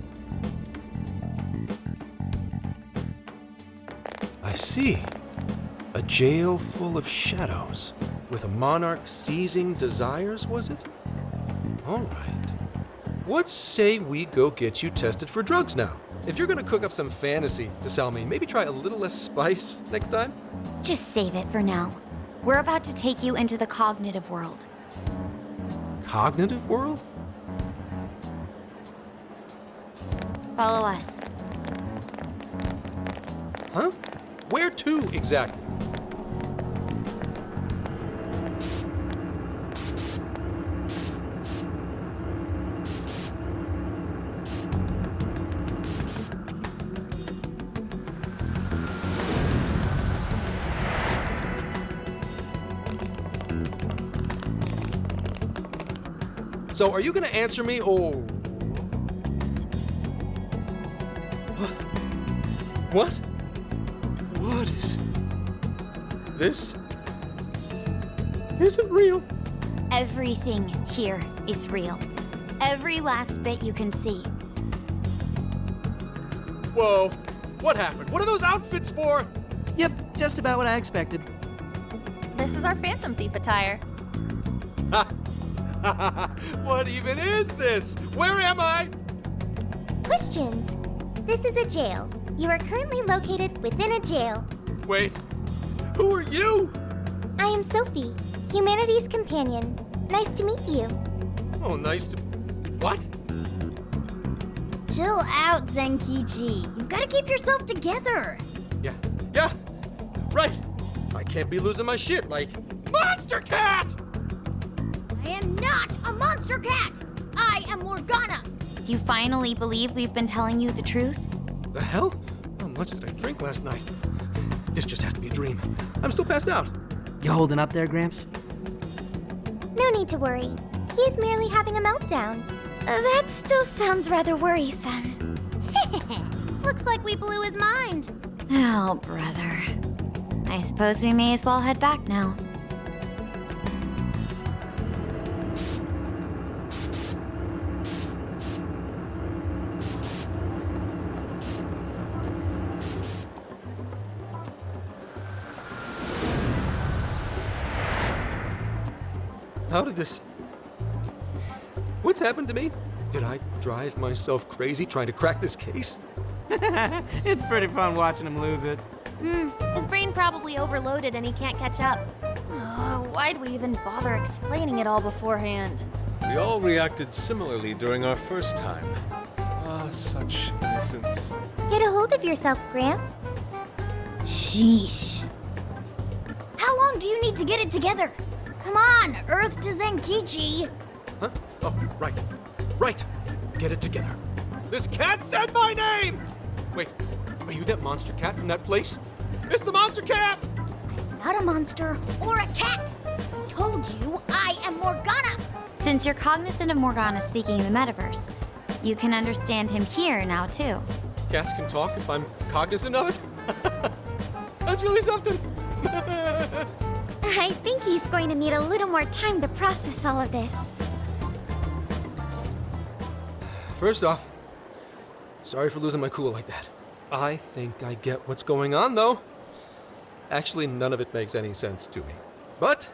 I see. A jail full of shadows. With a monarch seizing desires, was it? All right. What say we go get you tested for drugs now? If you're gonna cook up some fantasy to sell me, maybe try a little less spice next time? Just save it for now. We're about to take you into the cognitive world. Cognitive world? Follow us. Huh? Where to exactly? So, are you gonna answer me, or... What? What is... This... isn't real. Everything here is real. Every last bit you can see. Whoa. What happened? What are those outfits for? Yep, just about what I expected. This is our Phantom Thief attire. What even is this? Where am I? Questions. This is a jail. You are currently located within a jail. Wait. Who are you? I am Sophie, humanity's companion. Nice to meet you. Oh, nice to... What? Chill out, Zenkichi. You've got to keep yourself together. Yeah, right. I can't be losing my shit like Monster Cat! I am not a monster cat. I am Morgana. Do you finally believe we've been telling you the truth? The hell? How much did I drink last night? This just has to be a dream. I'm still passed out. You holding up there, Gramps? No need to worry. He is merely having a meltdown. That still sounds rather worrisome. Looks like we blew his mind. Oh, brother. I suppose we may as well head back now. How did this... What's happened to me? Did I drive myself crazy trying to crack this case? It's pretty fun watching him lose it. His brain probably overloaded and he can't catch up. Why'd we even bother explaining it all beforehand? We all reacted similarly during our first time. Ah, such innocence. Get a hold of yourself, Gramps. Sheesh. How long do you need to get it together? Come on, Earth to Zenkichi. Huh? Oh, right. Right. Get it together. This cat said my name! Wait, are you that monster cat from that place? It's the monster cat! I'm not a monster or a cat. I told you I am Morgana. Since you're cognizant of Morgana speaking in the metaverse, you can understand him here now, too. Cats can talk if I'm cognizant of it? That's really something. I think he's going to need a little more time to process all of this. First off, sorry for losing my cool like that. I think I get what's going on, though. Actually, none of it makes any sense to me. But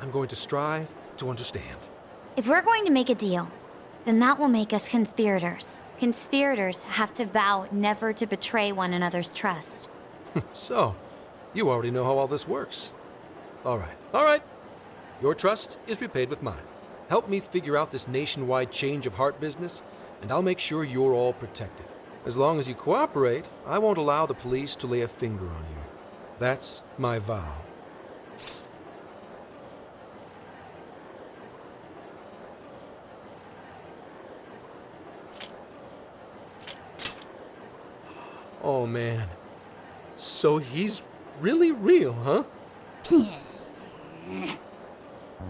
I'm going to strive to understand. If we're going to make a deal, then that will make us conspirators. Conspirators have to vow never to betray one another's trust. So, you already know how all this works. All right. Your trust is repaid with mine. Help me figure out this nationwide change of heart business, and I'll make sure you're all protected. As long as you cooperate, I won't allow the police to lay a finger on you. That's my vow. Oh, man. So he's really real, huh?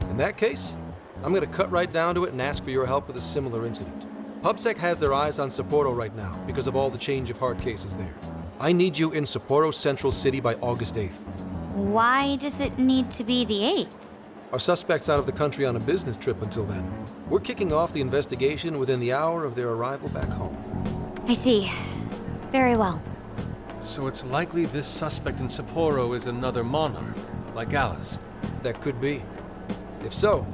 In that case, I'm gonna cut right down to it and ask for your help with a similar incident. PubSec has their eyes on Sapporo right now because of all the change of heart cases there. I need you in Sapporo Central City by August 8th. Why does it need to be the 8th? Our suspect's out of the country on a business trip until then. We're kicking off the investigation within the hour of their arrival back home. I see. Very well. So it's likely this suspect in Sapporo is another monarch, like Alice. That could be. If so,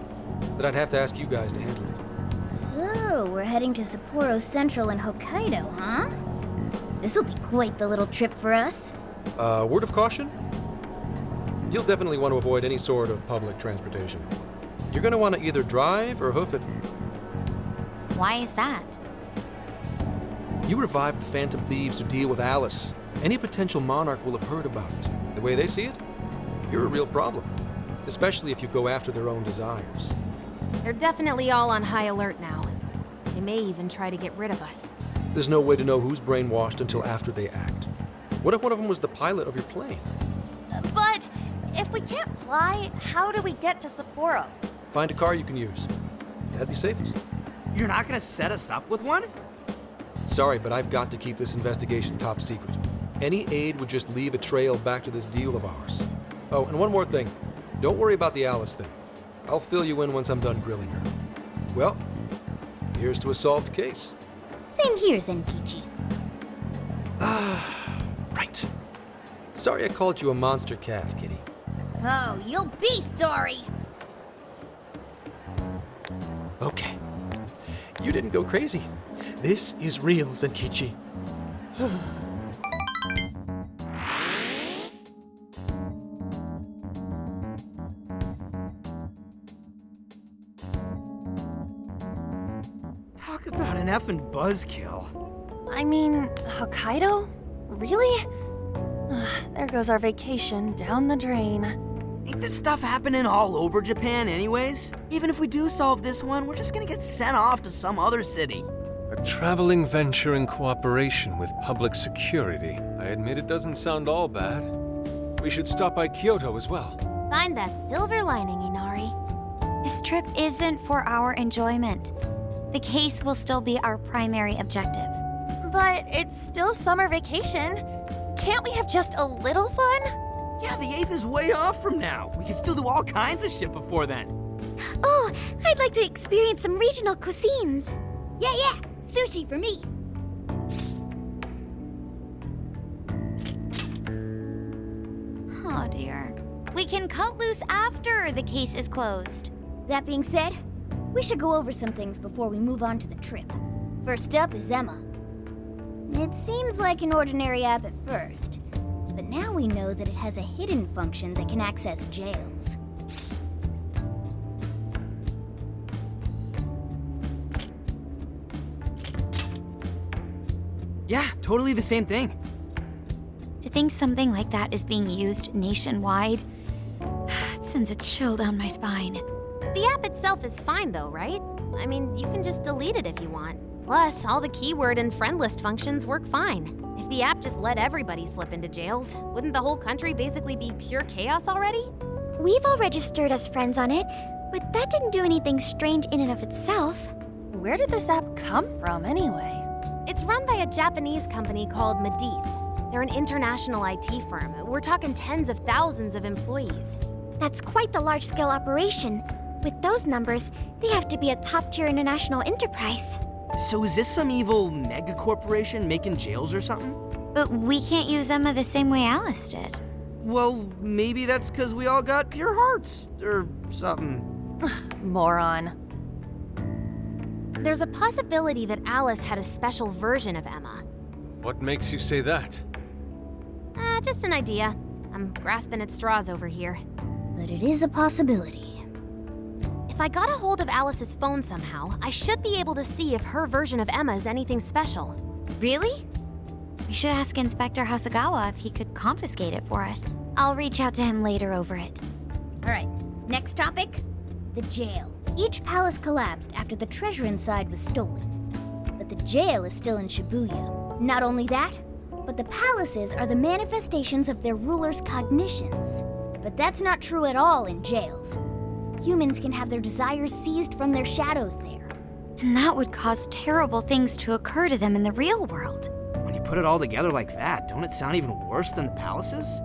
then I'd have to ask you guys to handle it. So, we're heading to Sapporo Central in Hokkaido, huh? This'll be quite the little trip for us. Word of caution? You'll definitely want to avoid any sort of public transportation. You're going to want to either drive or hoof it. Why is that? You revived the Phantom Thieves to deal with Alice. Any potential monarch will have heard about it. The way they see it, you're a real problem. Especially if you go after their own desires. They're definitely all on high alert now. They may even try to get rid of us. There's no way to know who's brainwashed until after they act. What if one of them was the pilot of your plane? But if we can't fly, how do we get to Sapporo? Find a car you can use. That'd be safest. You're not gonna set us up with one? Sorry, but I've got to keep this investigation top secret. Any aid would just leave a trail back to this deal of ours. Oh, and one more thing. Don't worry about the Alice thing. I'll fill you in once I'm done grilling her. Well, here's to a solved case. Same here, Zenkichi. Right. Sorry I called you a monster cat, kitty. Oh, you'll be sorry! Okay. You didn't go crazy. This is real, Zenkichi. An effing buzzkill. I mean, Hokkaido? Really? There goes our vacation down the drain. Ain't this stuff happening all over Japan anyways? Even if we do solve this one, we're just gonna get sent off to some other city. A traveling venture in cooperation with public security. I admit it doesn't sound all bad. We should stop by Kyoto as well. Find that silver lining, Inari. This trip isn't for our enjoyment. The case will still be our primary objective. But it's still summer vacation. Can't we have just a little fun? Yeah, the 8th is way off from now. We can still do all kinds of shit before then. Oh, I'd like to experience some regional cuisines. Yeah, sushi for me. Oh dear. We can cut loose after the case is closed. That being said, we should go over some things before we move on to the trip. First up is Emma. It seems like an ordinary app at first, but now we know that it has a hidden function that can access jails. Yeah, totally the same thing. To think something like that is being used nationwide, it sends a chill down my spine. The app itself is fine though, right? I mean, you can just delete it if you want. Plus, all the keyword and friend list functions work fine. If the app just let everybody slip into jails, wouldn't the whole country basically be pure chaos already? We've all registered as friends on it, but that didn't do anything strange in and of itself. Where did this app come from anyway? It's run by a Japanese company called Medice. They're an international IT firm. We're talking tens of thousands of employees. That's quite the large-scale operation. With those numbers, they have to be a top-tier international enterprise. So is this some evil mega corporation making jails or something? But we can't use Emma the same way Alice did. Well, maybe that's because we all got pure hearts, or something. Moron. There's a possibility that Alice had a special version of Emma. What makes you say that? Just an idea. I'm grasping at straws over here. But it is a possibility. If I got a hold of Alice's phone somehow, I should be able to see if her version of Emma is anything special. Really? We should ask Inspector Hasagawa if he could confiscate it for us. I'll reach out to him later over it. All right, next topic, the jail. Each palace collapsed after the treasure inside was stolen. But the jail is still in Shibuya. Not only that, but the palaces are the manifestations of their rulers' cognitions. But that's not true at all in jails. Humans can have their desires seized from their shadows there. And that would cause terrible things to occur to them in the real world. When you put it all together like that, don't it sound even worse than the palaces?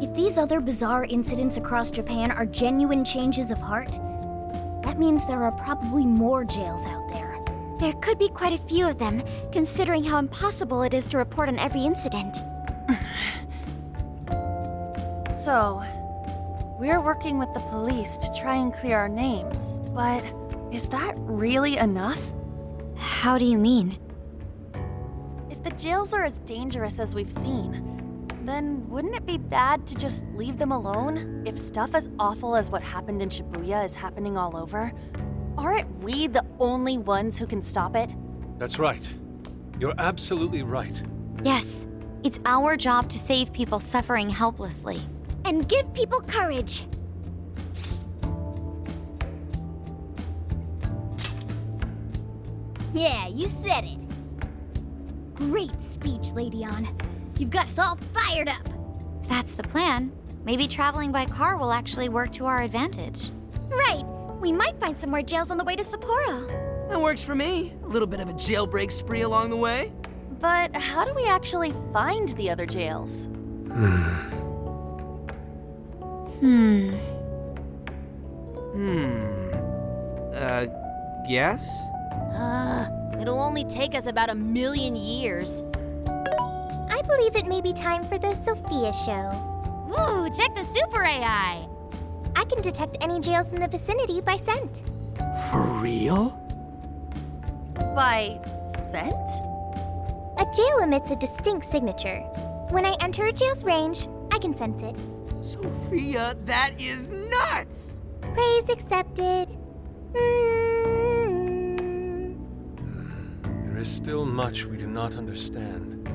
If these other bizarre incidents across Japan are genuine changes of heart, that means there are probably more jails out there. There could be quite a few of them, considering how impossible it is to report on every incident. So, we're working with the police to try and clear our names, but is that really enough? How do you mean? If the jails are as dangerous as we've seen, then wouldn't it be bad to just leave them alone? If stuff as awful as what happened in Shibuya is happening all over, aren't we the only ones who can stop it? That's right. You're absolutely right. Yes, it's our job to save people suffering helplessly. And give people courage. Yeah, you said it. Great speech, Lady Ann. You've got us all fired up. If that's the plan, maybe traveling by car will actually work to our advantage. Right. We might find some more jails on the way to Sapporo. That works for me. A little bit of a jailbreak spree along the way. But how do we actually find the other jails? Yes? It'll only take us about 1,000,000 years. I believe it may be time for the Sophia show. Ooh, check the super AI! I can detect any jails in the vicinity by scent. For real? By scent? A jail emits a distinct signature. When I enter a jail's range, I can sense it. Sophia, that is nuts! Praise accepted. There There is still much we do not understand.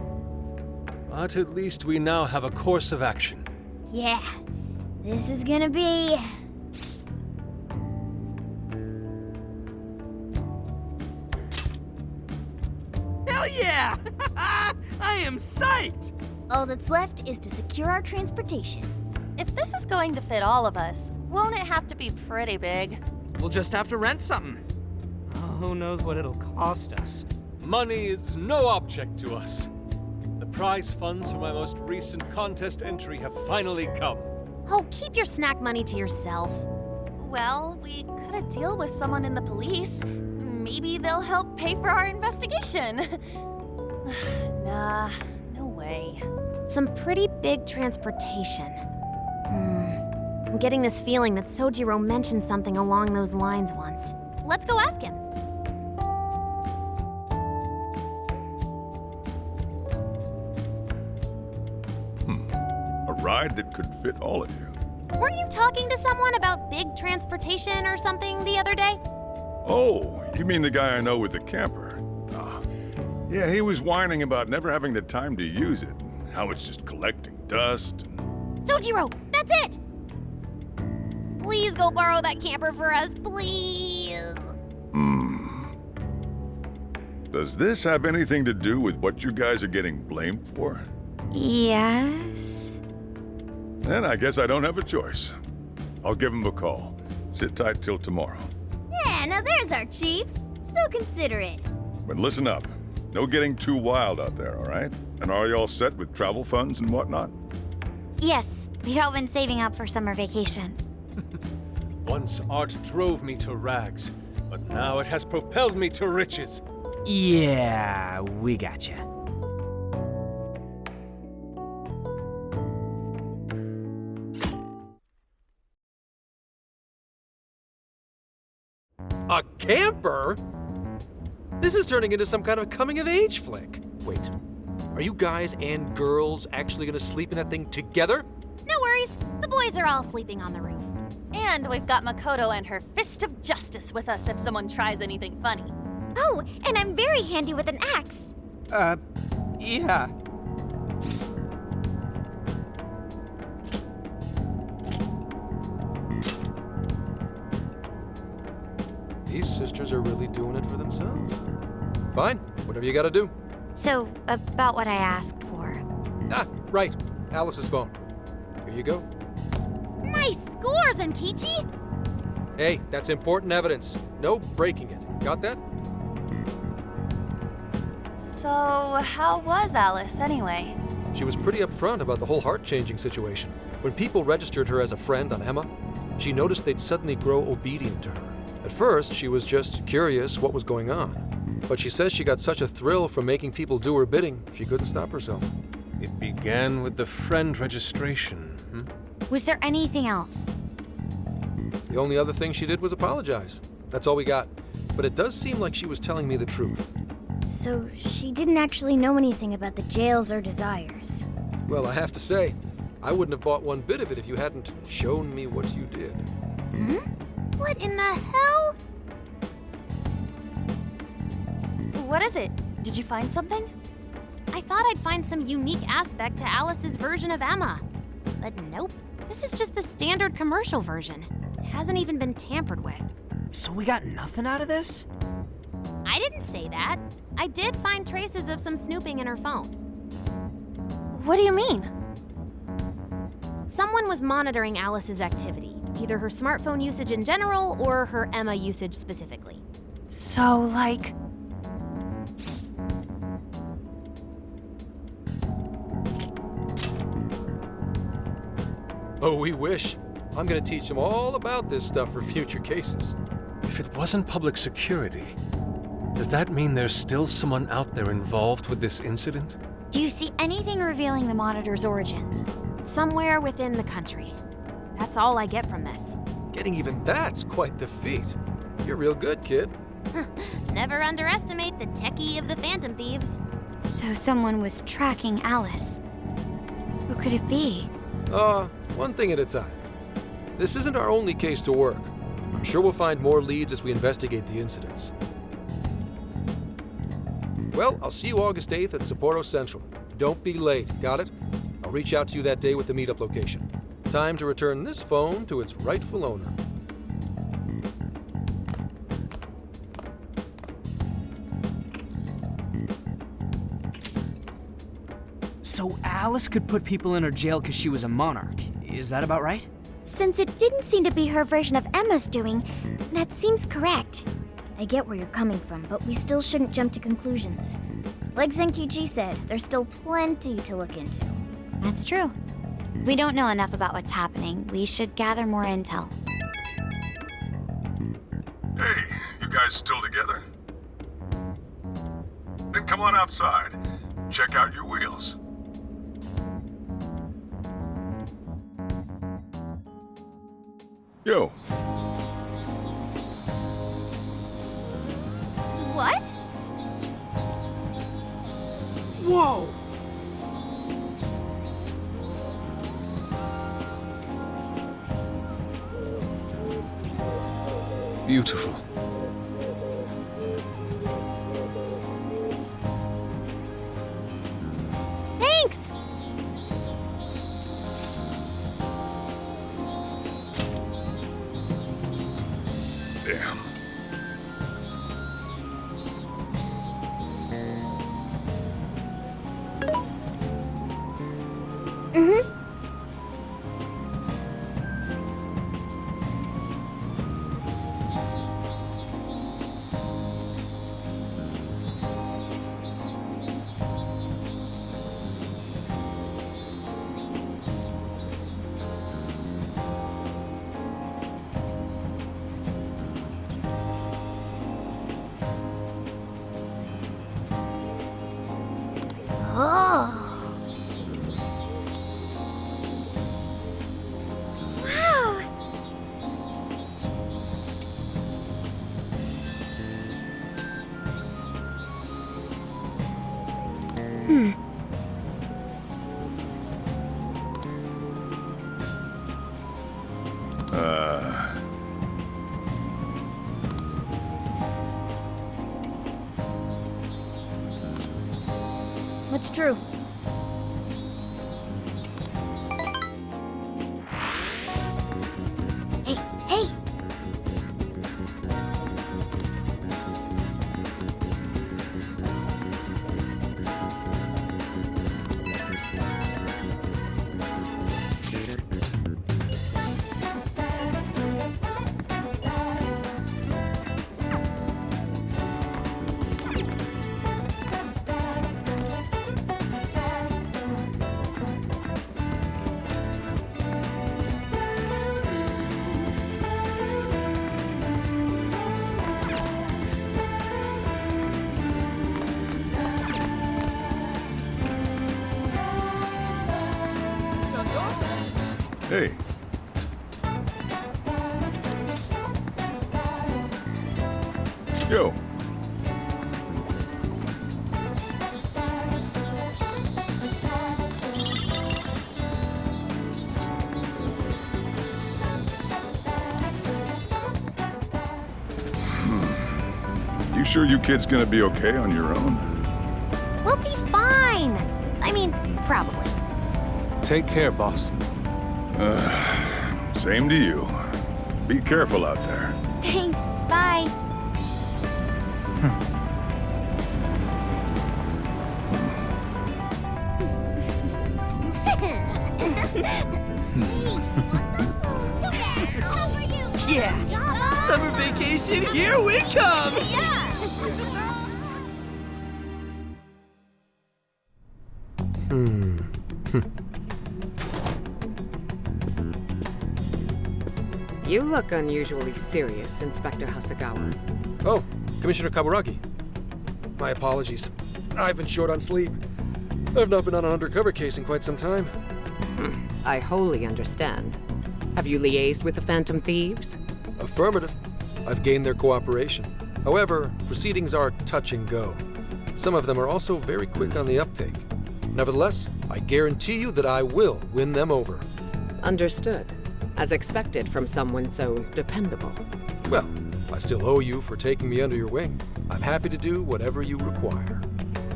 But at least we now have a course of action. Yeah, this is gonna be... Hell yeah! I am psyched! All that's left is to secure our transportation. If this is going to fit all of us, won't it have to be pretty big? We'll just have to rent something. Oh, who knows what it'll cost us. Money is no object to us. The prize funds for my most recent contest entry have finally come. Oh, keep your snack money to yourself. Well, we could a deal with someone in the police. Maybe they'll help pay for our investigation. Nah, no way. Some pretty big transportation. I'm getting this feeling that Sojiro mentioned something along those lines once. Let's go ask him. A ride that could fit all of you. Weren't you talking to someone about big transportation or something the other day? Oh, you mean the guy I know with the camper? Yeah, he was whining about never having the time to use it, how it's just collecting dust and... Sojiro, that's it! Please go borrow that camper for us, please. Does this have anything to do with what you guys are getting blamed for? Yes. Then I guess I don't have a choice. I'll give him a call. Sit tight till tomorrow. Yeah, now there's our chief. So considerate. But listen up. No getting too wild out there, all right? And are you all set with travel funds and whatnot? Yes, we've all been saving up for summer vacation. Once art drove me to rags, but now it has propelled me to riches. Yeah, we gotcha. A camper? This is turning into some kind of coming-of-age flick. Wait, are you guys and girls actually gonna sleep in that thing together? No worries. The boys are all sleeping on the roof. And we've got Makoto and her fist of justice with us if someone tries anything funny. Oh, and I'm very handy with an axe. Yeah. These sisters are really doing it for themselves. Fine, whatever you gotta do. So, about what I asked for. Ah, right. Alice's phone. Here you go. Nice scores, Enkichi! Hey, that's important evidence. No breaking it. Got that? So, how was Alice anyway? She was pretty upfront about the whole heart-changing situation. When people registered her as a friend on Emma, she noticed they'd suddenly grow obedient to her. At first, she was just curious what was going on. But she says she got such a thrill from making people do her bidding, she couldn't stop herself. It began with the friend registration, Was there anything else? The only other thing she did was apologize. That's all we got. But it does seem like she was telling me the truth. So she didn't actually know anything about the jails or desires. Well, I have to say, I wouldn't have bought one bit of it if you hadn't shown me what you did. What in the hell? What is it? Did you find something? I thought I'd find some unique aspect to Alice's version of Emma. But nope. This is just the standard commercial version. It hasn't even been tampered with. So we got nothing out of this? I didn't say that. I did find traces of some snooping in her phone. What do you mean? Someone was monitoring Alice's activity, either her smartphone usage in general or her Emma usage specifically. So, like... Oh, we wish. I'm gonna teach them all about this stuff for future cases. If it wasn't public security, does that mean there's still someone out there involved with this incident? Do you see anything revealing the monitor's origins? Somewhere within the country. That's all I get from this. Getting even that's quite the feat. You're real good, kid. Never underestimate the techie of the Phantom Thieves. So someone was tracking Alice. Who could it be? One thing at a time. This isn't our only case to work. I'm sure we'll find more leads as we investigate the incidents. Well, I'll see you August 8th at Sapporo Central. Don't be late, got it? I'll reach out to you that day with the meetup location. Time to return this phone to its rightful owner. So Alice could put people in her jail because she was a monarch. Is that about right? Since it didn't seem to be her version of Emma's doing, that seems correct. I get where you're coming from, but we still shouldn't jump to conclusions. Like Zenkichi said, there's still plenty to look into. That's true. If we don't know enough about what's happening, we should gather more intel. Hey, you guys still together? Then come on outside. Check out your wheels. Yo. What? Whoa! Beautiful. Thanks! Damn. Oh. Wow. What's true? Hey, hey! Hey. Yo. You sure you kids gonna be okay on your own? We'll be fine. I mean, probably. Take care, boss. Same to you. Be careful out there. Thanks, bye. Yeah! Summer vacation, here we come! You look unusually serious, Inspector Hasegawa. Oh, Commissioner Kaburagi. My apologies. I've been short on sleep. I've not been on an undercover case in quite some time. I wholly understand. Have you liaised with the Phantom Thieves? Affirmative. I've gained their cooperation. However, proceedings are touch and go. Some of them are also very quick on the uptake. Nevertheless, I guarantee you that I will win them over. Understood. As expected from someone so dependable. Well, I still owe you for taking me under your wing. I'm happy to do whatever you require.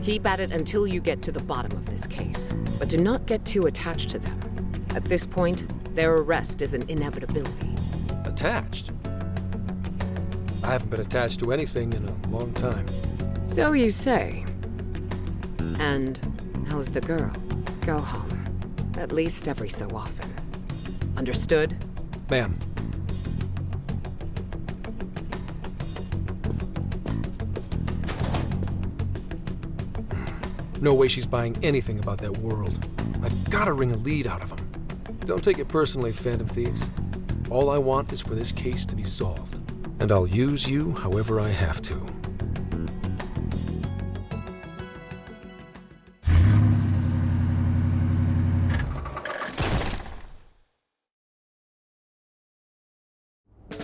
Keep at it until you get to the bottom of this case. But do not get too attached to them. At this point, their arrest is an inevitability. Attached? I haven't been attached to anything in a long time. So you say. And how's the girl? Go home. At least every so often. Understood? Ma'am. No way she's buying anything about that world. I've got to wring a lead out of him. Don't take it personally, Phantom Thieves. All I want is for this case to be solved. And I'll use you however I have to.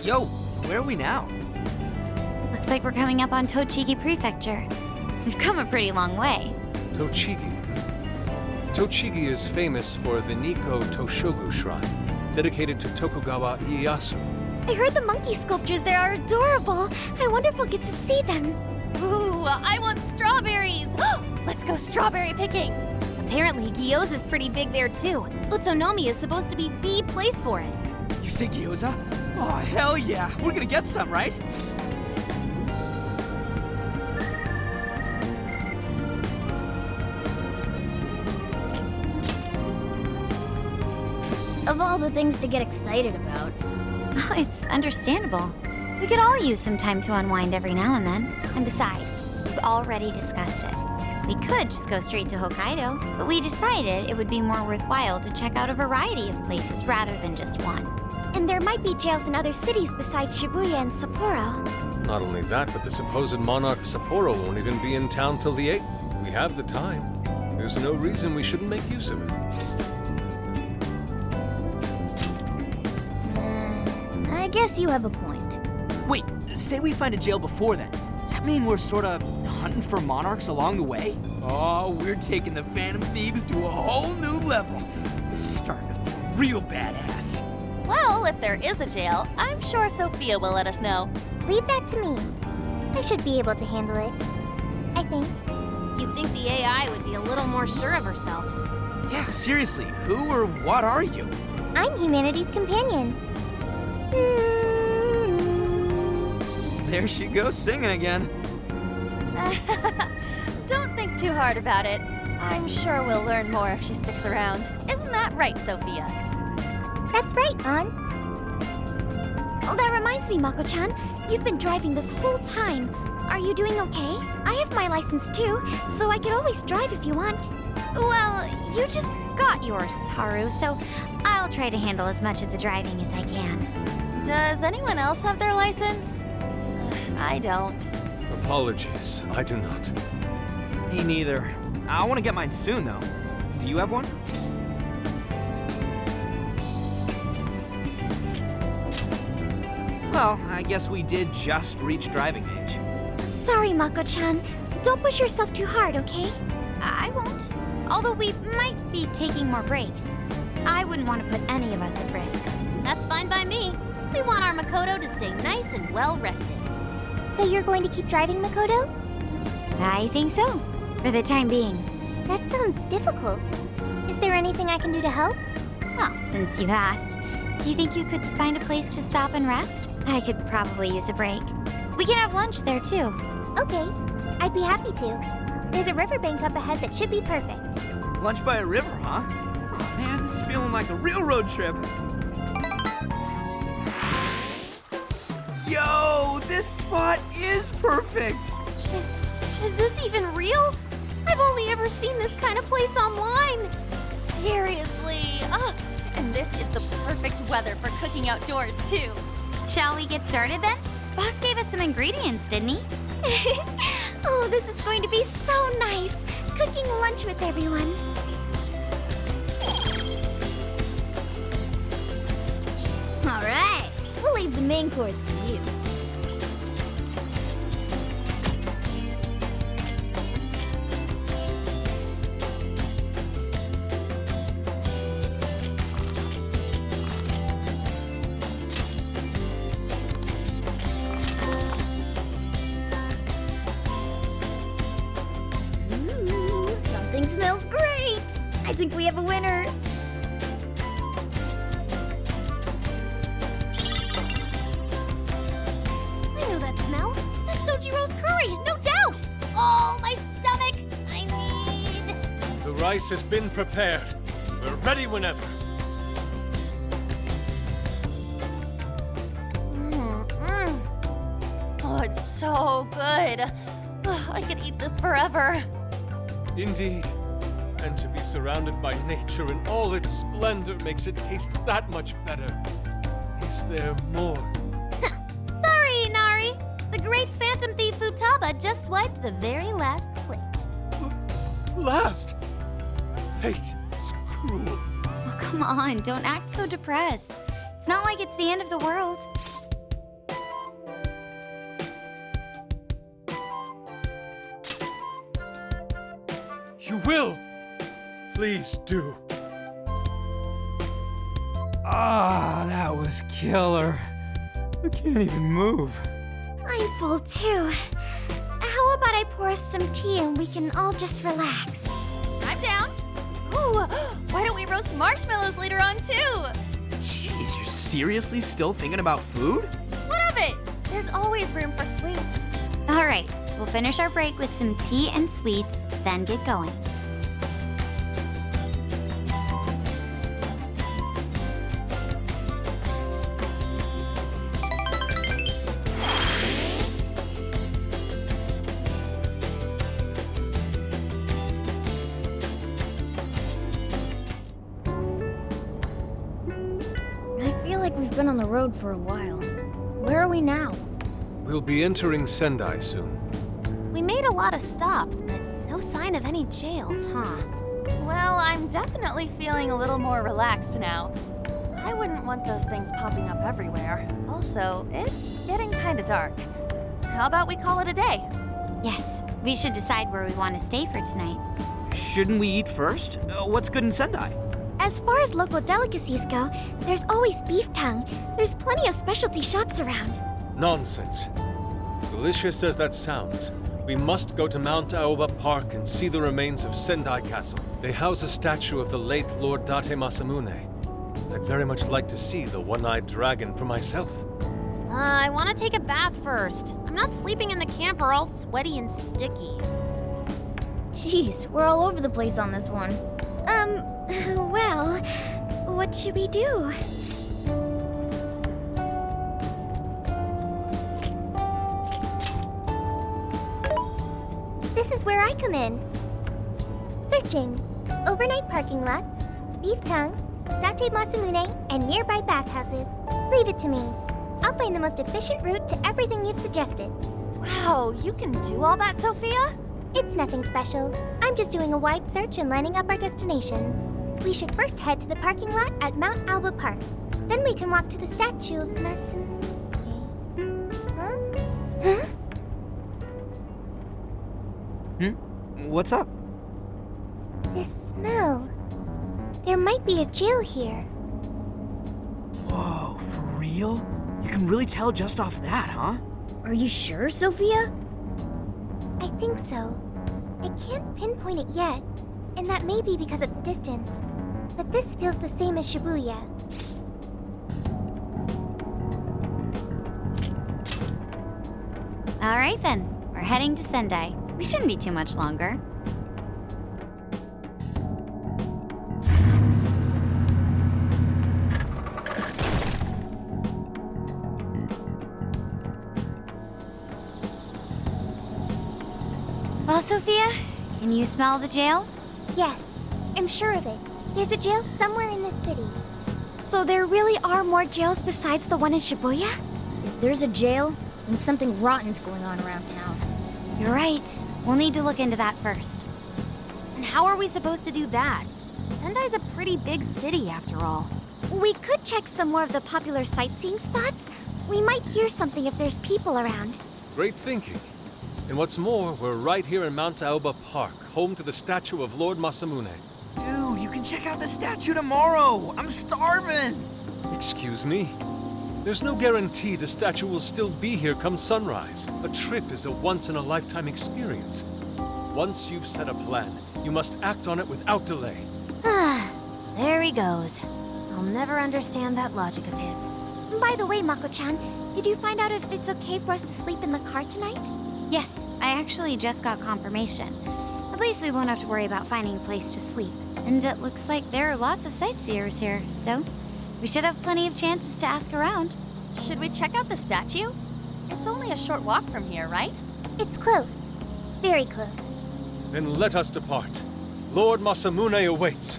Yo, where are we now? Looks like we're coming up on Tochigi Prefecture. We've come a pretty long way. Tochigi. Tochigi is famous for the Nikko Toshogu Shrine, dedicated to Tokugawa Ieyasu. I heard the monkey sculptures there are adorable. I wonder if we'll get to see them. Ooh, I want strawberries! Let's go strawberry picking! Apparently, gyoza's pretty big there too. Utsunomiya is supposed to be the place for it. You say gyoza? Oh, hell yeah. We're gonna get some, right? Of all the things to get excited about. Oh, it's understandable. We could all use some time to unwind every now and then. And besides, we've already discussed it. We could just go straight to Hokkaido, but we decided it would be more worthwhile to check out a variety of places rather than just one. And there might be jails in other cities besides Shibuya and Sapporo. Not only that, but the supposed monarch of Sapporo won't even be in town till the 8th. We have the time. There's no reason we shouldn't make use of it. I guess you have a point. Wait, say we find a jail before then. Does that mean we're sort of hunting for monarchs along the way? Oh, we're taking the Phantom Thieves to a whole new level. This is starting to feel real badass. Well, if there is a jail, I'm sure Sophia will let us know. Leave that to me. I should be able to handle it. I think. You'd think the AI would be a little more sure of herself. Yeah, seriously, who or what are you? I'm humanity's companion. There she goes singing again. Don't think too hard about it. I'm sure we'll learn more if she sticks around. Isn't that right, Sophia? That's right, An. Oh, that reminds me, Mako-chan. You've been driving this whole time. Are you doing okay? I have my license too, so I could always drive if you want. Well, you just got yours, Haru, so I'll try to handle as much of the driving as I can. Does anyone else have their license? I don't. Apologies, I do not. Me neither. I want to get mine soon, though. Do you have one? Well, I guess we did just reach driving age. Sorry, Mako-chan. Don't push yourself too hard, okay? I won't. Although we might be taking more breaks. I wouldn't want to put any of us at risk. That's fine by me. We want our Makoto to stay nice and well rested. So you're going to keep driving, Makoto? I think so, for the time being. That sounds difficult. Is there anything I can do to help? Well, since you've asked, do you think you could find a place to stop and rest? I could probably use a break. We can have lunch there, too. Okay, I'd be happy to. There's a riverbank up ahead that should be perfect. Lunch by a river, huh? Oh man, this is feeling like a real road trip. Yo, this spot is perfect! Is this even real? I've only ever seen this kind of place online. Seriously? Ugh. And this is the perfect weather for cooking outdoors, too. Shall we get started then? Boss gave us some ingredients, didn't he? Oh, this is going to be so nice. Cooking lunch with everyone. All right, we'll leave the main course to you. think we have a winner. I know that smell. That's Sojiro's curry, no doubt. Oh, my stomach. I need... The rice has been prepared. We're ready whenever. Oh, it's so good. I could eat this forever. Indeed. And to be surrounded by nature in all its splendor makes it taste that much better. Is there more? Sorry, Inari. The great phantom thief Futaba just swiped the very last plate. Last? Fate is cruel. Oh, come on, don't act so depressed. It's not like it's the end of the world. You will! Please do. Ah, that was killer. I can't even move. I'm full too. How about I pour us some tea and we can all just relax? I'm down. Ooh, why don't we roast marshmallows later on too? Jeez, you're seriously still thinking about food? What of it? There's always room for sweets. All right, we'll finish our break with some tea and sweets, then get going. I feel like we've been on the road for a while. Where are we now? We'll be entering Sendai soon. We made a lot of stops, but no sign of any jails, huh? Well, I'm definitely feeling a little more relaxed now. I wouldn't want those things popping up everywhere. Also, it's getting kind of dark. How about we call it a day? Yes, we should decide where we want to stay for tonight. Shouldn't we eat first? What's good in Sendai? As far as local delicacies go, there's always beef tongue. There's plenty of specialty shops around. Nonsense. Delicious as that sounds, we must go to Mount Aoba Park and see the remains of Sendai Castle. They house a statue of the late Lord Date Masamune. I'd very much like to see the one-eyed dragon for myself. I want to take a bath first. I'm not sleeping in the camper all sweaty and sticky. Jeez, we're all over the place on this one. Well, what should we do? This is where I come in. Searching. Overnight parking lots, beef tongue, Date Masamune, and nearby bathhouses. Leave it to me. I'll find the most efficient route to everything you've suggested. Wow, you can do all that, Sophia? It's nothing special. I'm just doing a wide search and lining up our destinations. We should first head to the parking lot at Mount Alba Park. Then we can walk to the statue of Masamune. Huh? What's up? This smell. There might be a jail here. Whoa, for real? You can really tell just off that, huh? Are you sure, Sophia? I think so. I can't pinpoint it yet, and that may be because of the distance. But this feels the same as Shibuya. All right then, we're heading to Sendai. We shouldn't be too much longer. Well, Sophia, can you smell the jail? Yes, I'm sure of it. There's a jail somewhere in this city. So there really are more jails besides the one in Shibuya? If there's a jail, then something rotten's going on around town. You're right. We'll need to look into that first. And how are we supposed to do that? Sendai's a pretty big city, after all. We could check some more of the popular sightseeing spots. We might hear something if there's people around. Great thinking. And what's more, we're right here in Mount Aoba Park, home to the statue of Lord Masamune. Dude, you can check out the statue tomorrow. I'm starving. Excuse me? There's no guarantee the statue will still be here come sunrise. A trip is a once-in-a-lifetime experience. Once you've set a plan, you must act on it without delay. There he goes. I'll never understand that logic of his. By the way, Mako-chan, did you find out if it's okay for us to sleep in the car tonight? Yes, I actually just got confirmation. At least we won't have to worry about finding a place to sleep. And it looks like there are lots of sightseers here, so we should have plenty of chances to ask around. Should we check out the statue? It's only a short walk from here, right? It's close. Very close. Then let us depart. Lord Masamune awaits.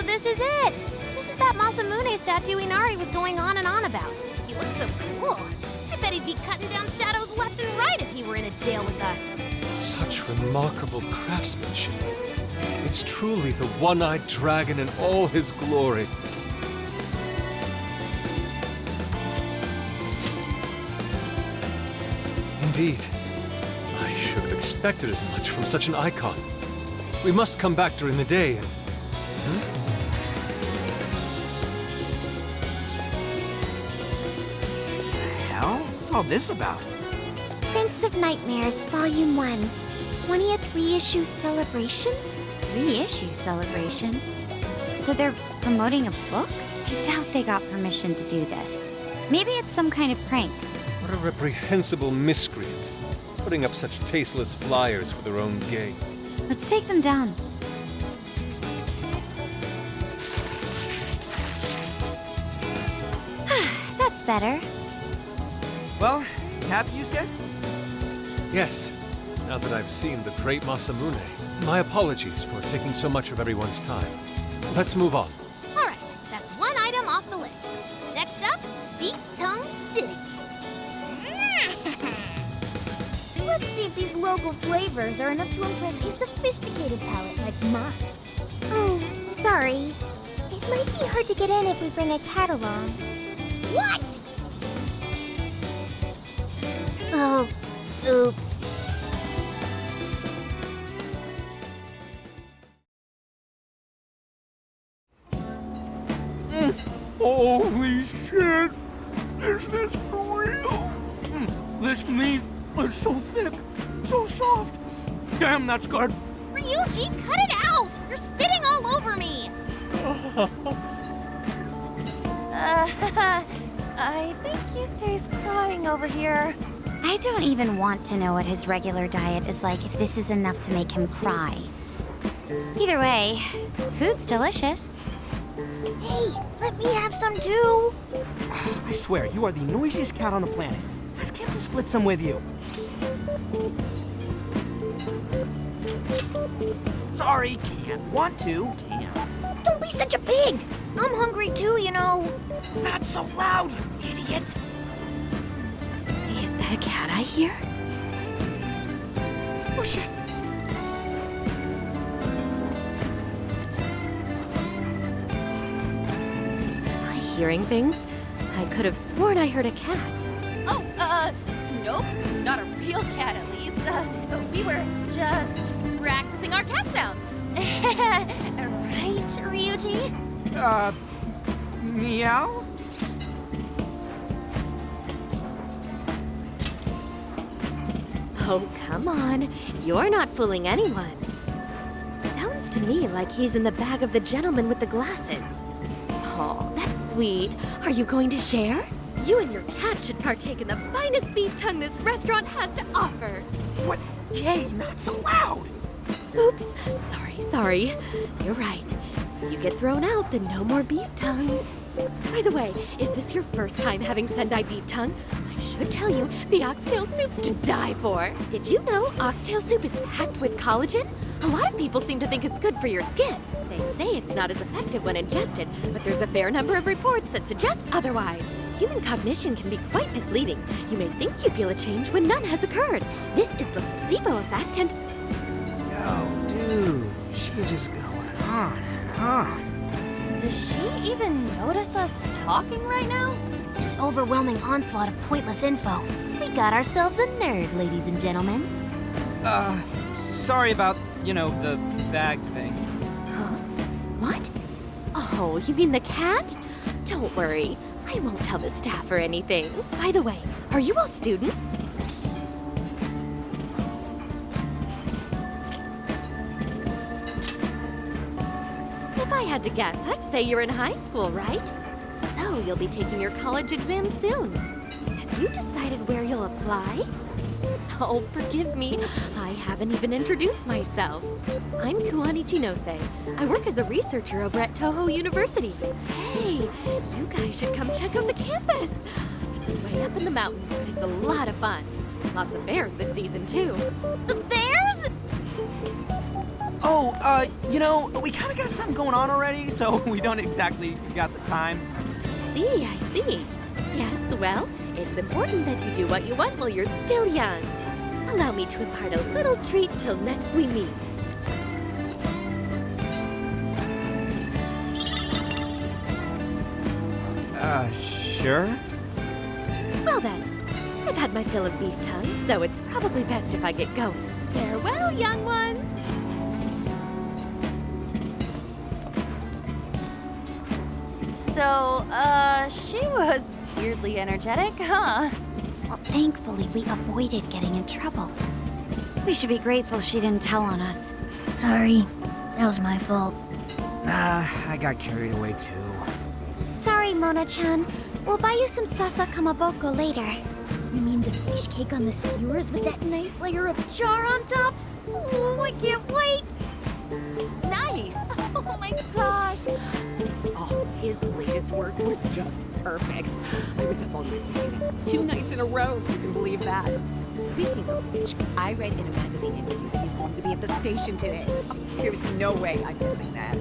This is it! This is that Masamune statue Inari was going on and on about. He looks so cool. I bet he'd be cutting down shadows left and right if he were in a jail with us. Such remarkable craftsmanship. It's truly the one-eyed dragon in all his glory. Indeed. I should have expected as much from such an icon. We must come back during the day and... What's all this about? Prince of Nightmares, Volume 1. 20th reissue celebration? Reissue celebration? So they're promoting a book? I doubt they got permission to do this. Maybe it's some kind of prank. What a reprehensible miscreant. Putting up such tasteless flyers for their own gain. Let's take them down. That's better. Well, happy, Yusuke? Yes. Now that I've seen the great Masamune, my apologies for taking so much of everyone's time. Let's move on. All right, that's one item off the list. Next up, Beef Tongue City. Let's see if these local flavors are enough to impress a sophisticated palate like mine. Oh, sorry. It might be hard to get in if we bring a cat along. What? Oh, oops. Holy shit! Is this for real? This meat is so thick, so soft. Damn, that's good. Ryuji, cut it out! You're spitting all over me! I think Yusuke's crying over here. I don't even want to know what his regular diet is like if this is enough to make him cry. Either way, food's delicious. Hey, let me have some too. I swear, you are the noisiest cat on the planet. Ask him to split some with you. Sorry, can't. Want to, can't. Don't be such a pig. I'm hungry too, you know. Not so loud, you idiot. Is that a cat I hear? Oh, shit. Am I hearing things? I could have sworn I heard a cat. Oh, nope. Not a real cat, at least. We were just practicing our cat sounds. Right, Ryuji? Meow? Oh, come on. You're not fooling anyone. Sounds to me like he's in the bag of the gentleman with the glasses. Oh, that's sweet. Are you going to share? You and your cat should partake in the finest beef tongue this restaurant has to offer. What? Jay, not so loud. Oops. Sorry. You're right. If you get thrown out, then no more beef tongue. By the way, is this your first time having Sendai beef tongue? I should tell you, the oxtail soup's to die for. Did you know oxtail soup is packed with collagen? A lot of people seem to think it's good for your skin. They say it's not as effective when ingested, but there's a fair number of reports that suggest otherwise. Human cognition can be quite misleading. You may think you feel a change when none has occurred. This is the placebo effect and... Yo, dude, she's just going on and on. Does she even notice us talking right now? This overwhelming onslaught of pointless info. We got ourselves a nerd, ladies and gentlemen. Sorry about, the bag thing. Huh? What? Oh, you mean the cat? Don't worry. I won't tell the staff or anything. By the way, are you all students? If I had to guess, I'd say you're in high school, right? So you'll be taking your college exam soon. Have you decided where you'll apply? Oh, forgive me. I haven't even introduced myself. I'm Kuani Chinose. I work as a researcher over at Toho University. Hey, you guys should come check out the campus. It's way up in the mountains, but it's a lot of fun. Lots of bears this season, too. The bears? Oh, we kind of got something going on already, so we don't exactly got the time. I see. Yes, well, it's important that you do what you want while you're still young. Allow me to impart a little treat till next we meet. Sure? Well then, I've had my fill of beef tongue, so it's probably best if I get going. Farewell, young ones! So, she was weirdly energetic, huh? Well, thankfully, we avoided getting in trouble. We should be grateful she didn't tell on us. Sorry, that was my fault. Nah, I got carried away too. Sorry, Mona-chan. We'll buy you some sasa kamaboko later. You mean the fish cake on the skewers with that nice layer of char on top? Oh, I can't wait! Nice! Oh my gosh! Oh, his latest work was just perfect. I was up all night reading it 2 nights in a row, if you can believe that. Speaking of which, I read in a magazine interview that he's going to be at the station today. There's no way I'm missing that.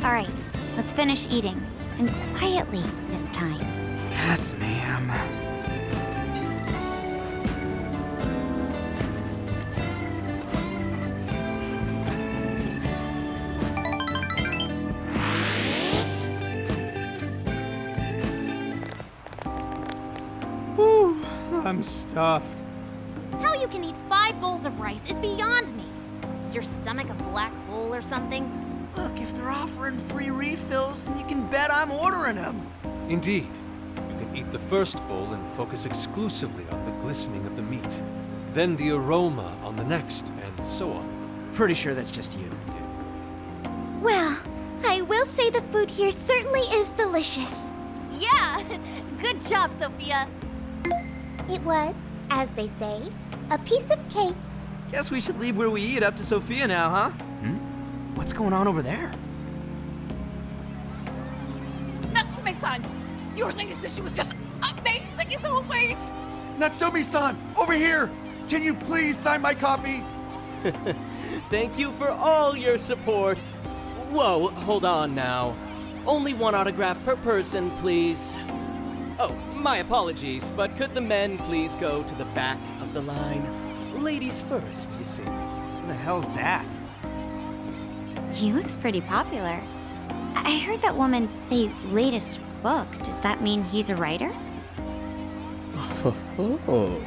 All right, let's finish eating. And quietly this time. Yes, ma'am. Whew, I'm stuffed. How you can eat 5 bowls of rice is beyond me. Is your stomach a black hole or something? Look, if they're offering free refills, then you can bet I'm ordering them. Indeed. You can eat the first bowl and focus exclusively on the glistening of the meat. Then the aroma on the next, and so on. Pretty sure that's just you, dude. Well, I will say the food here certainly is delicious. Yeah! Good job, Sophia! It was, as they say, a piece of cake. Guess we should leave where we eat up to Sophia now, huh? What's going on over there? Natsume-san, your latest issue was just amazing as always! Natsumi-san, over here! Can you please sign my copy? Thank you for all your support. Whoa, hold on now. Only 1 autograph per person, please. Oh, my apologies, but could the men please go to the back of the line? Ladies first, you see. Who the hell's that? He looks pretty popular. I heard that woman say latest book. Does that mean he's a writer? Oh.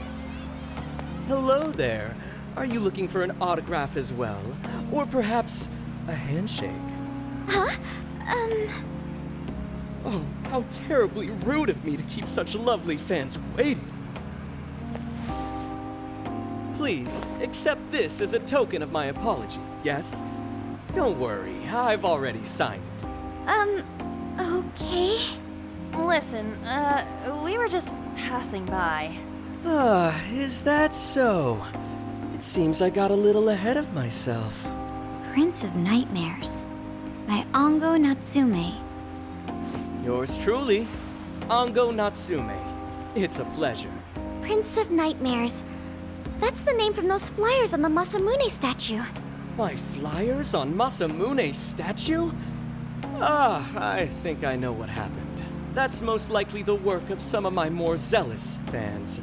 Hello there. Are you looking for an autograph as well? Or perhaps a handshake? Huh? Oh, how terribly rude of me to keep such lovely fans waiting. Please, accept this as a token of my apology, yes? Don't worry, I've already signed it. Okay. Listen, we were just passing by. Is that so? It seems I got a little ahead of myself. Prince of Nightmares by Ongo Natsume. Yours truly, Ongo Natsume. It's a pleasure. Prince of Nightmares. That's the name from those flyers on the Masamune statue. My flyers on Masamune's statue? Ah, I think I know what happened. That's most likely the work of some of my more zealous fans.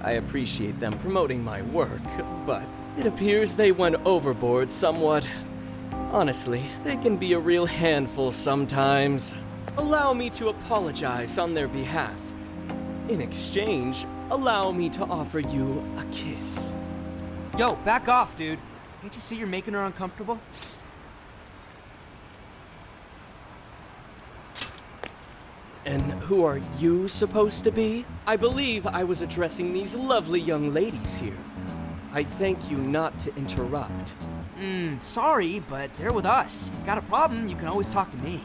I appreciate them promoting my work, but it appears they went overboard somewhat. Honestly, they can be a real handful sometimes. Allow me to apologize on their behalf. In exchange, allow me to offer you a kiss. Yo, back off, dude. Can't you see you're making her uncomfortable? And who are you supposed to be? I believe I was addressing these lovely young ladies here. I thank you not to interrupt. Sorry, but they're with us. Got a problem, you can always talk to me.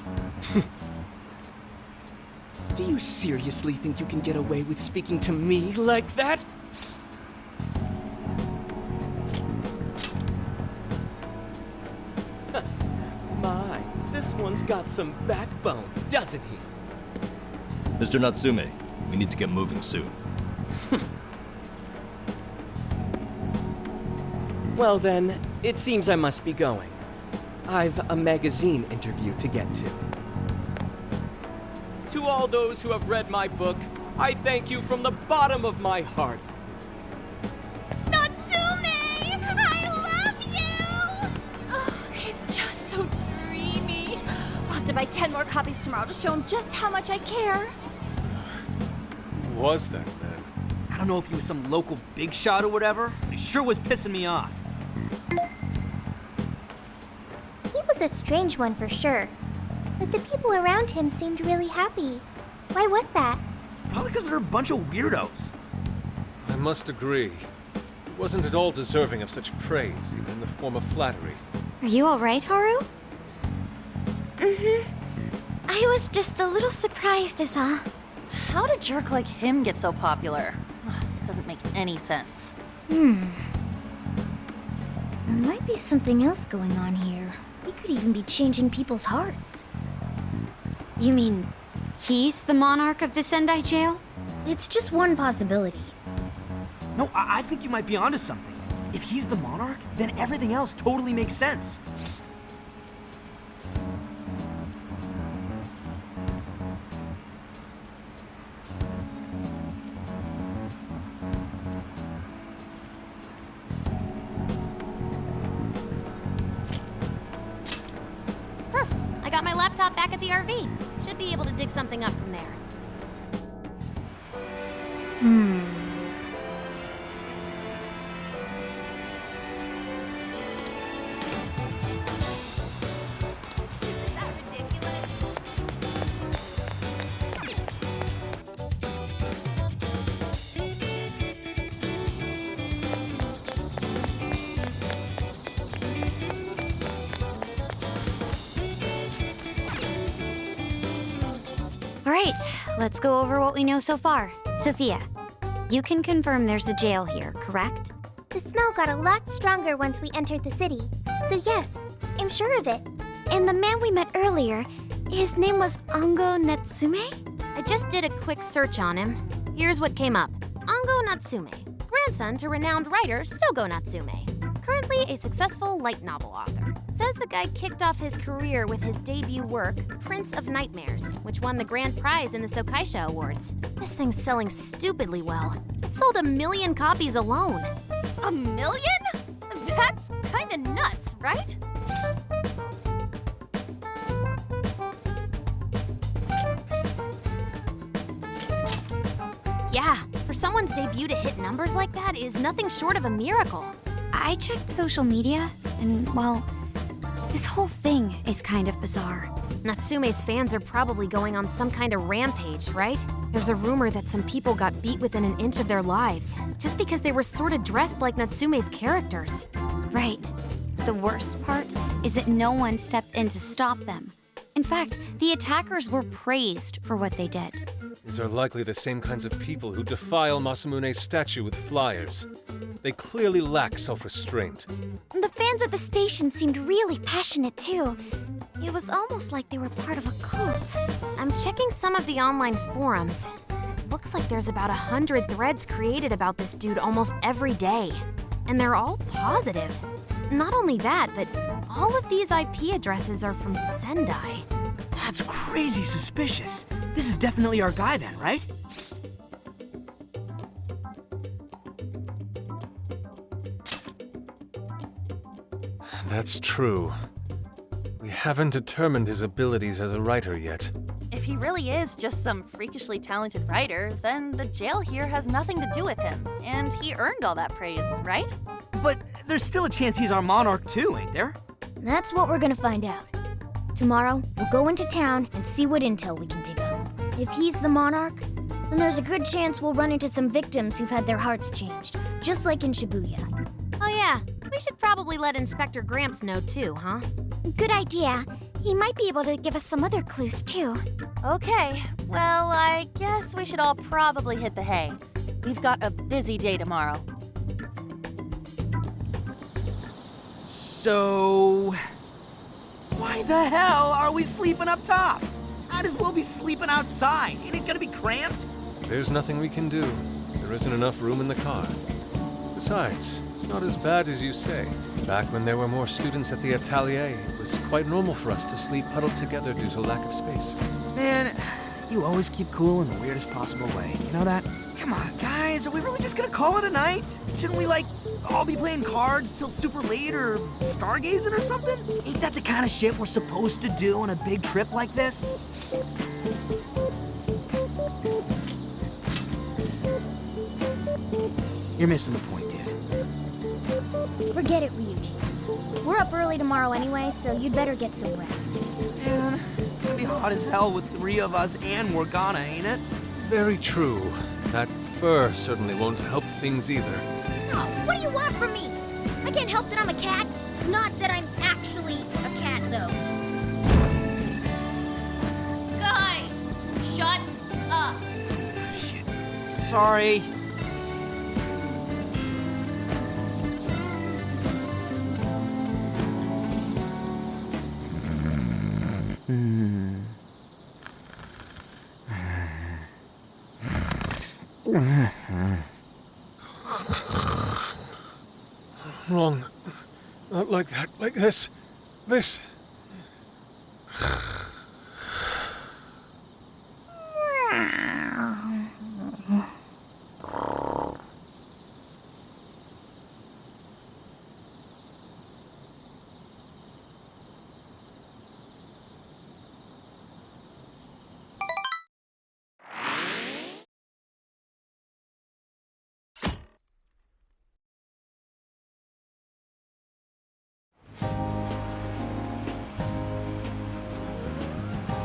Do you seriously think you can get away with speaking to me like that? My, this one's got some backbone, doesn't he? Mr. Natsume, we need to get moving soon. Well then, it seems I must be going. I've a magazine interview to get to. To all those who have read my book, I thank you from the bottom of my heart. Natsume! I love you! Oh, he's just so dreamy. I'll have to buy 10 more copies tomorrow to show him just how much I care. Who was that man? I don't know if he was some local big shot or whatever, but he sure was pissing me off. He was a strange one for sure. But the people around him seemed really happy. Why was that? Probably because they're a bunch of weirdos. I must agree. He wasn't at all deserving of such praise, even in the form of flattery. Are you alright, Haru? I was just a little surprised is all. How did a jerk like him get so popular? Ugh, doesn't make any sense. There might be something else going on here. He could even be changing people's hearts. You mean he's the monarch of the Sendai jail? It's just one possibility. No, I think you might be onto something. If he's the monarch, then everything else totally makes sense. I got my laptop back at the RV. Should be able to dig something up from there. Isn't that ridiculous? All right, let's go over what we know so far. Sophia, you can confirm there's a jail here, correct? The smell got a lot stronger once we entered the city. So yes, I'm sure of it. And the man we met earlier, his name was Ango Natsume? I just did a quick search on him. Here's what came up. Ango Natsume, grandson to renowned writer Sogo Natsume. Currently a successful light novel author. Says the guy kicked off his career with his debut work, Prince of Nightmares, which won the grand prize in the Sokaisha Awards. This thing's selling stupidly well. It sold 1 million copies alone. 1 million? That's kinda nuts, right? Yeah, for someone's debut to hit numbers like that is nothing short of a miracle. I checked social media, and well, this whole thing is kind of bizarre. Natsume's fans are probably going on some kind of rampage, right? There's a rumor that some people got beat within an inch of their lives, just because they were sort of dressed like Natsume's characters. Right. The worst part is that no one stepped in to stop them. In fact, the attackers were praised for what they did. These are likely the same kinds of people who defile Masamune's statue with flyers. They clearly lack self-restraint. The fans at the station seemed really passionate too. It was almost like they were part of a cult. I'm checking some of the online forums. looks like there's about 100 threads created about this dude almost every day. And they're all positive. Not only that, but all of these IP addresses are from Sendai. That's crazy suspicious. This is definitely our guy then, right? That's true. We haven't determined his abilities as a writer yet. If he really is just some freakishly talented writer, then the jail here has nothing to do with him, and he earned all that praise, right? But there's still a chance he's our monarch too, ain't there? That's what we're gonna find out. Tomorrow, we'll go into town and see what intel we can dig up. If he's the monarch, then there's a good chance we'll run into some victims who've had their hearts changed, just like in Shibuya. Oh yeah, we should probably let Inspector Gramps know too, huh? Good idea. He might be able to give us some other clues, too. Okay, well, I guess we should all probably hit the hay. We've got a busy day tomorrow. So... why the hell are we sleeping up top? Might as well be sleeping outside. Ain't it gonna be cramped? There's nothing we can do. There isn't enough room in the car. Besides, it's not as bad as you say. Back when there were more students at the atelier, it was quite normal for us to sleep huddled together due to lack of space. Man, you always keep cool in the weirdest possible way. You know that? Come on, guys, are we really just gonna call it a night? Shouldn't we, like, all be playing cards till super late or stargazing or something? Ain't that the kind of shit we're supposed to do on a big trip like this? You're missing the point, dude. Forget it, Ryuji. We're up early tomorrow anyway, so you'd better get some rest. Man, it's gonna be hot as hell with 3 of us and Morgana, ain't it? Very true. That fur certainly won't help things either. Oh, what do you want from me? I can't help that I'm a cat. Not that I'm actually a cat, though. Guys, shut up. Shit. Sorry. Wrong. Not like that. Like this. This.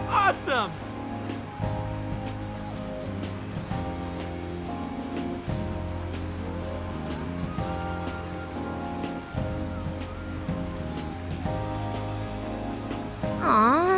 Awesome! Aww.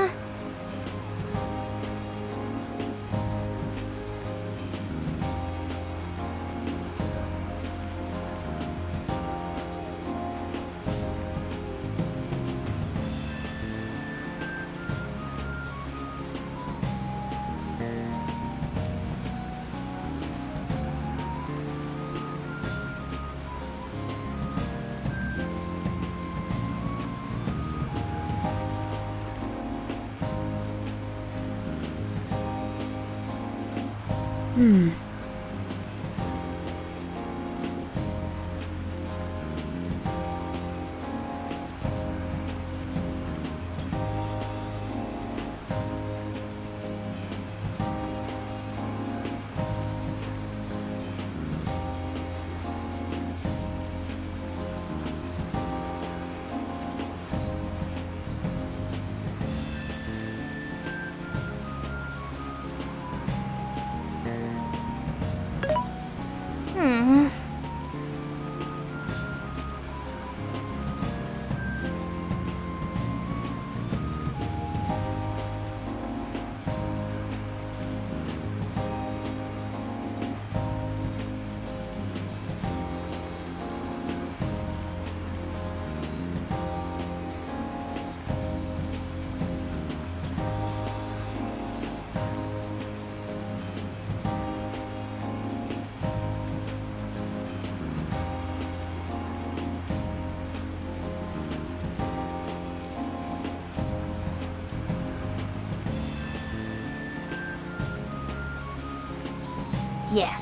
Yeah.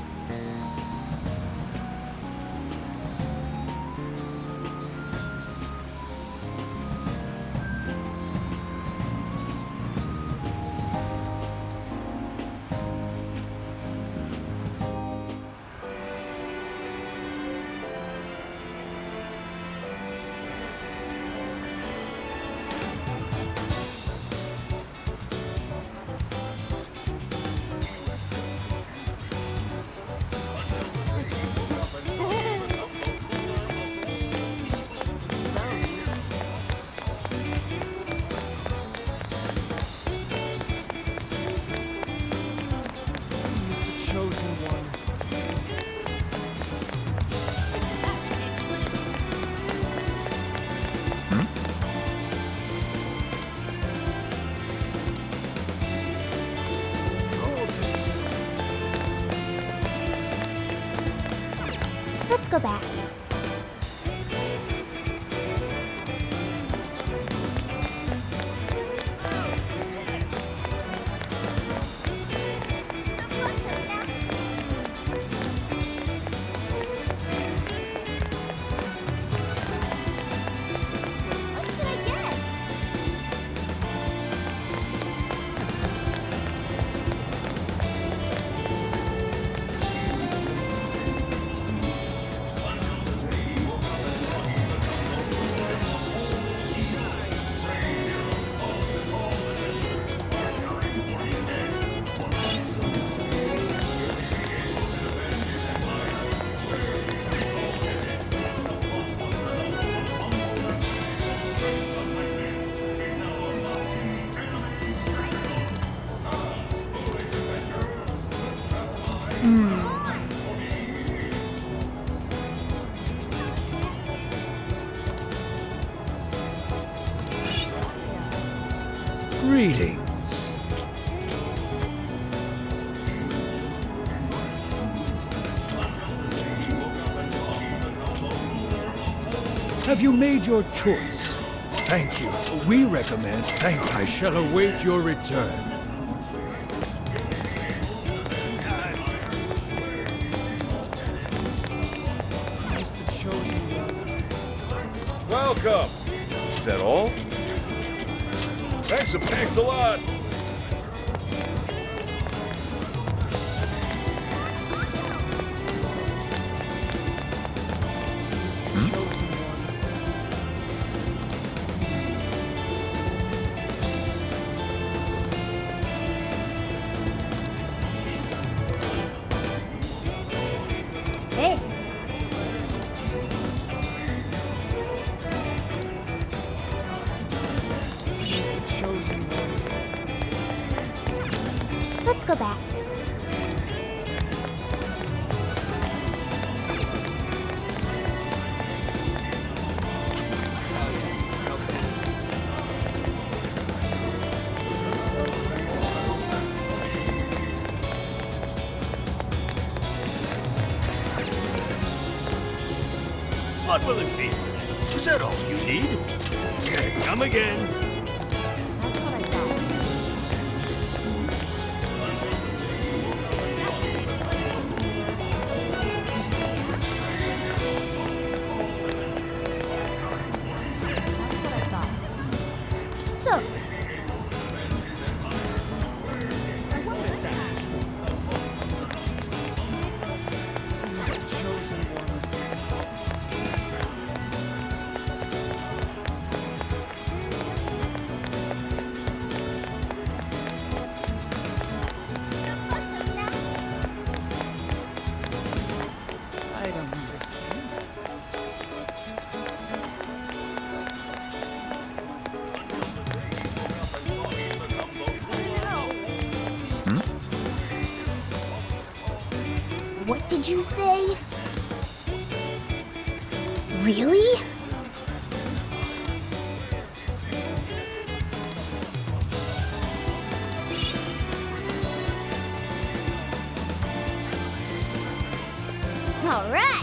He's the chosen one. Let's go back. What should I get? Greetings. Have you made your choice? Thank you. We recommend. Thank you. I shall await your return. He's the chosen one. Welcome. Is that all? Thanks a lot. He's the chosen one. Hey. He's the chosen one. Let's go back. What will it be? Is that all you need? Come again. So, I don't understand it. what did you say? Really? All right.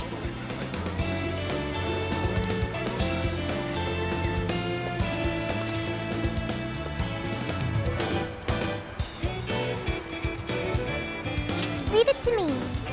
Leave it to me.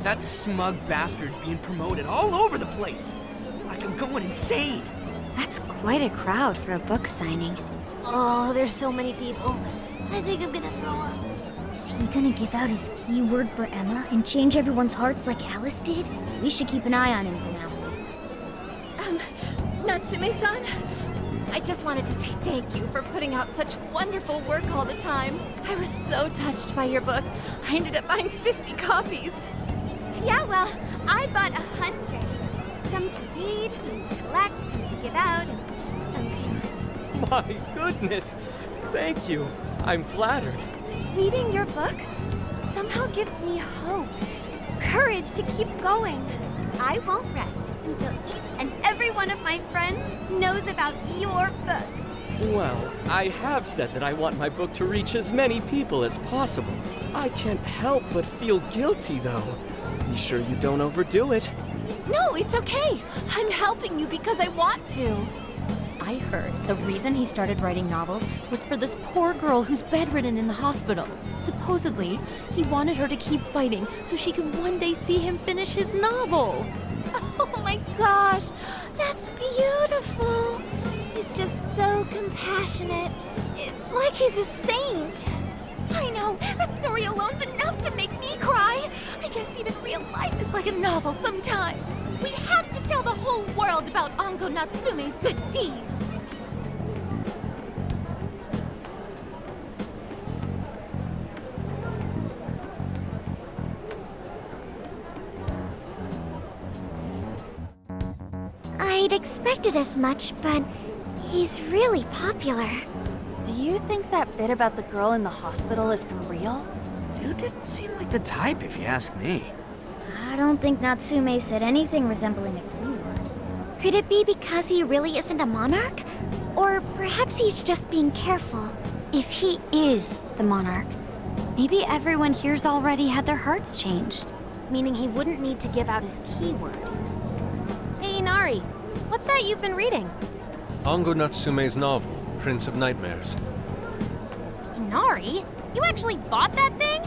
That smug bastard's being promoted all over the place. I feel like I'm going insane. That's quite a crowd for a book signing. Oh, there's so many people. I think I'm gonna throw up. Is he gonna give out his keyword for Emma and change everyone's hearts like Alice did? We should keep an eye on him for now. Natsume-san, I just wanted to say thank you for putting out such wonderful work all the time. I was so touched by your book. I ended up buying 50 copies. Yeah, well, I bought 100. Some to read, some to collect, some to give out, and some to... My goodness! Thank you. I'm flattered. Reading your book somehow gives me hope, courage to keep going. I won't rest until each and every one of my friends knows about your book. Well, I have said that I want my book to reach as many people as possible. I can't help but feel guilty, though. Be sure you don't overdo it. No, it's okay. I'm helping you because I want to. I heard the reason he started writing novels was for this poor girl who's bedridden in the hospital. Supposedly, he wanted her to keep fighting so she could one day see him finish his novel. Oh my gosh, that's beautiful. He's just so compassionate. It's like he's a saint. I know, that story alone's enough to make me cry. I guess even real life is like a novel sometimes. We have to tell the whole world about Ango Natsume's good deeds. I'd expected as much, but he's really popular. Do you think that bit about the girl in the hospital is for real? Dude didn't seem like the type, if you ask me. I don't think Natsume said anything resembling a keyword. Could it be because he really isn't a monarch? Or perhaps he's just being careful. If he is the monarch, maybe everyone here's already had their hearts changed. Meaning he wouldn't need to give out his keyword. Hey, Inari, what's that you've been reading? Ango Natsume's novel, Prince of Nightmares. Inari? You actually bought that thing?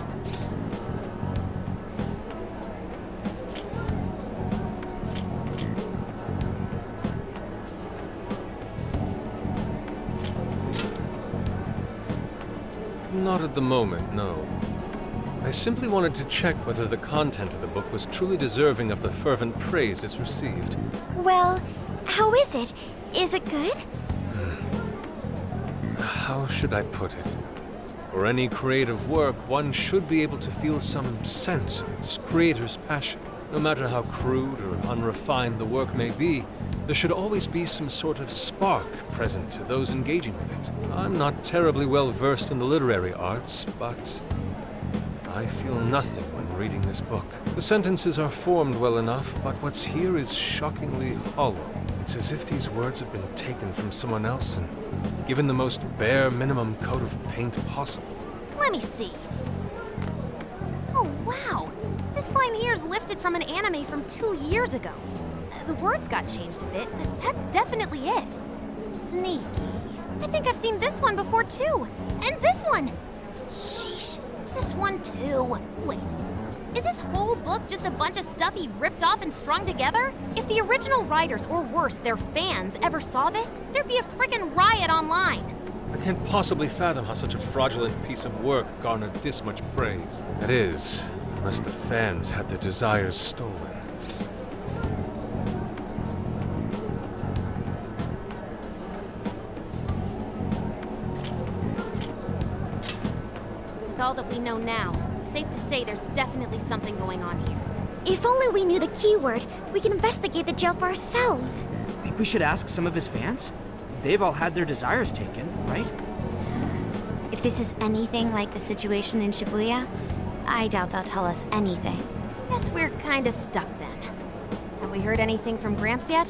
Not at the moment, no. I simply wanted to check whether the content of the book was truly deserving of the fervent praise it's received. Well, how is it? Is it good? How should I put it? For any creative work, one should be able to feel some sense of its creator's passion. No matter how crude or unrefined the work may be, there should always be some sort of spark present to those engaging with it. I'm not terribly well versed in the literary arts, but I feel nothing when reading this book. The sentences are formed well enough, but what's here is shockingly hollow. It's as if these words have been taken from someone else and given the most bare minimum coat of paint possible. Let me see. Oh, wow. This line here is lifted from an anime from 2 years ago. The words got changed a bit, but that's definitely it. Sneaky. I think I've seen this one before, too. And this one. Sheesh. This one, too. Wait. Is this whole book just a bunch of stuff he ripped off and strung together? If the original writers, or worse, their fans, ever saw this, there'd be a frickin' riot online. I can't possibly fathom how such a fraudulent piece of work garnered this much praise. That is, unless the fans had their desires stolen. With all that we know now, safe to say there's definitely something going on here. If only we knew the keyword, we can investigate the jail for ourselves. Think we should ask some of his fans? They've all had their desires taken, right? If this is anything like the situation in Shibuya, I doubt they'll tell us anything. Guess we're kinda stuck then. Have we heard anything from Gramps yet?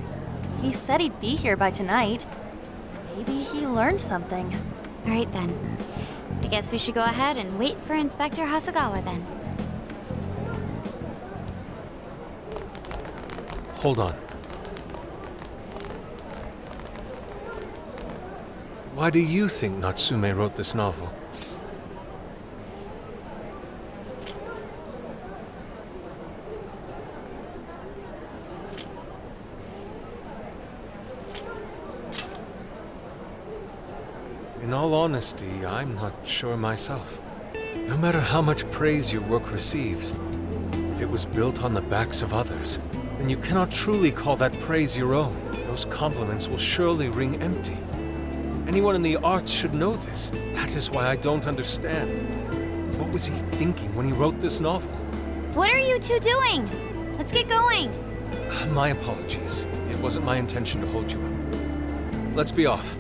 He said he'd be here by tonight. Maybe he learned something. All right then. I guess we should go ahead and wait for Inspector Hasagawa then. Hold on. Why do you think Natsume wrote this novel? In all honesty, I'm not sure myself. No matter how much praise your work receives, if it was built on the backs of others, then you cannot truly call that praise your own. Those compliments will surely ring empty. Anyone in the arts should know this. That is why I don't understand. What was he thinking when he wrote this novel? What are you two doing? Let's get going. My apologies. It wasn't my intention to hold you up. Let's be off.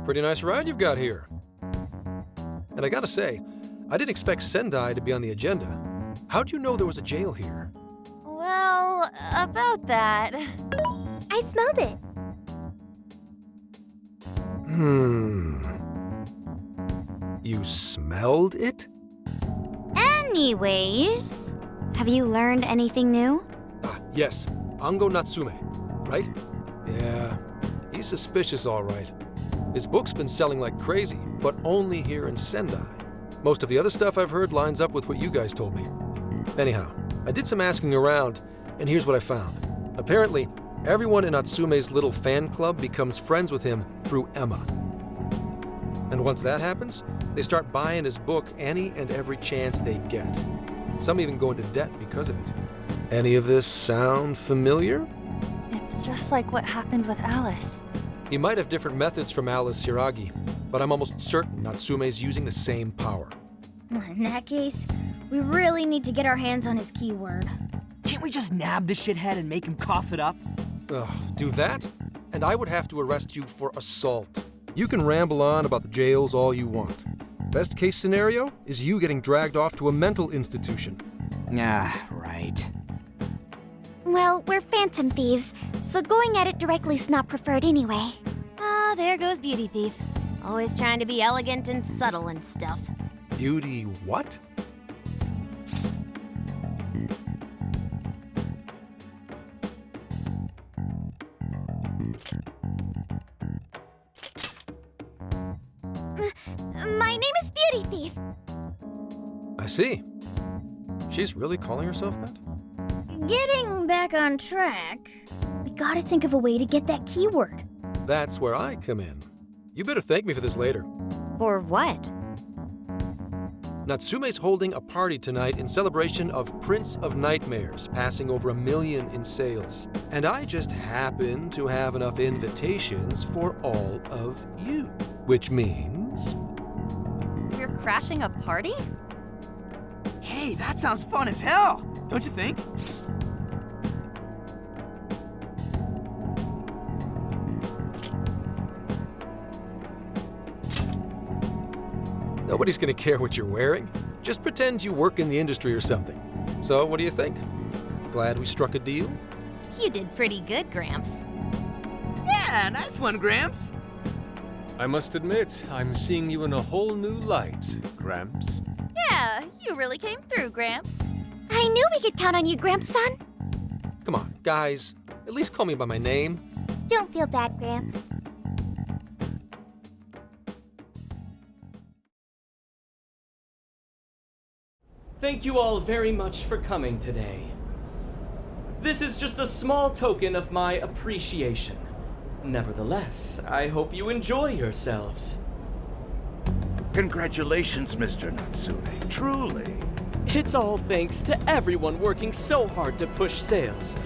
Pretty nice ride you've got here. And I gotta say, I didn't expect Sendai to be on the agenda. How'd you know there was a jail here? Well, about that. I smelled it. You smelled it? Anyways, have you learned anything new? Yes. Ango Natsume, right? Yeah, he's suspicious all right. His book's been selling like crazy, but only here in Sendai. Most of the other stuff I've heard lines up with what you guys told me. Anyhow, I did some asking around, and here's what I found. Apparently, everyone in Natsume's little fan club becomes friends with him through Emma. And once that happens, they start buying his book any and every chance they get. Some even go into debt because of it. Any of this sound familiar? It's just like what happened with Alice. He might have different methods from Alice Hiragi, but I'm almost certain Natsume's using the same power. In that case, we really need to get our hands on his keyword. Can't we just nab the shithead and make him cough it up? Do that? And I would have to arrest you for assault. You can ramble on about the jails all you want. Best case scenario is you getting dragged off to a mental institution. Right. Well, we're phantom thieves, so going at it directly's not preferred anyway. Ah, there goes Beauty Thief. Always trying to be elegant and subtle and stuff. Beauty what? My name is Beauty Thief. I see. She's really calling herself that? Getting back on track, we gotta think of a way to get that keyword. That's where I come in. You better thank me for this later. For what? Natsume's holding a party tonight in celebration of Prince of Nightmares passing over 1 million in sales. And I just happen to have enough invitations for all of you. Which means... You're crashing a party? Hey, that sounds fun as hell, don't you think? Nobody's gonna care what you're wearing. Just pretend you work in the industry or something. So, what do you think? Glad we struck a deal? You did pretty good, Gramps. Yeah, nice one, Gramps. I must admit, I'm seeing you in a whole new light, Gramps. Yeah, you really came through, Gramps. I knew we could count on you, Gramps-son. Come on, guys. At least call me by my name. Don't feel bad, Gramps. Thank you all very much for coming today. This is just a small token of my appreciation. Nevertheless, I hope you enjoy yourselves. Congratulations, Mr. Natsume. Truly. It's all thanks to everyone working so hard to push sales.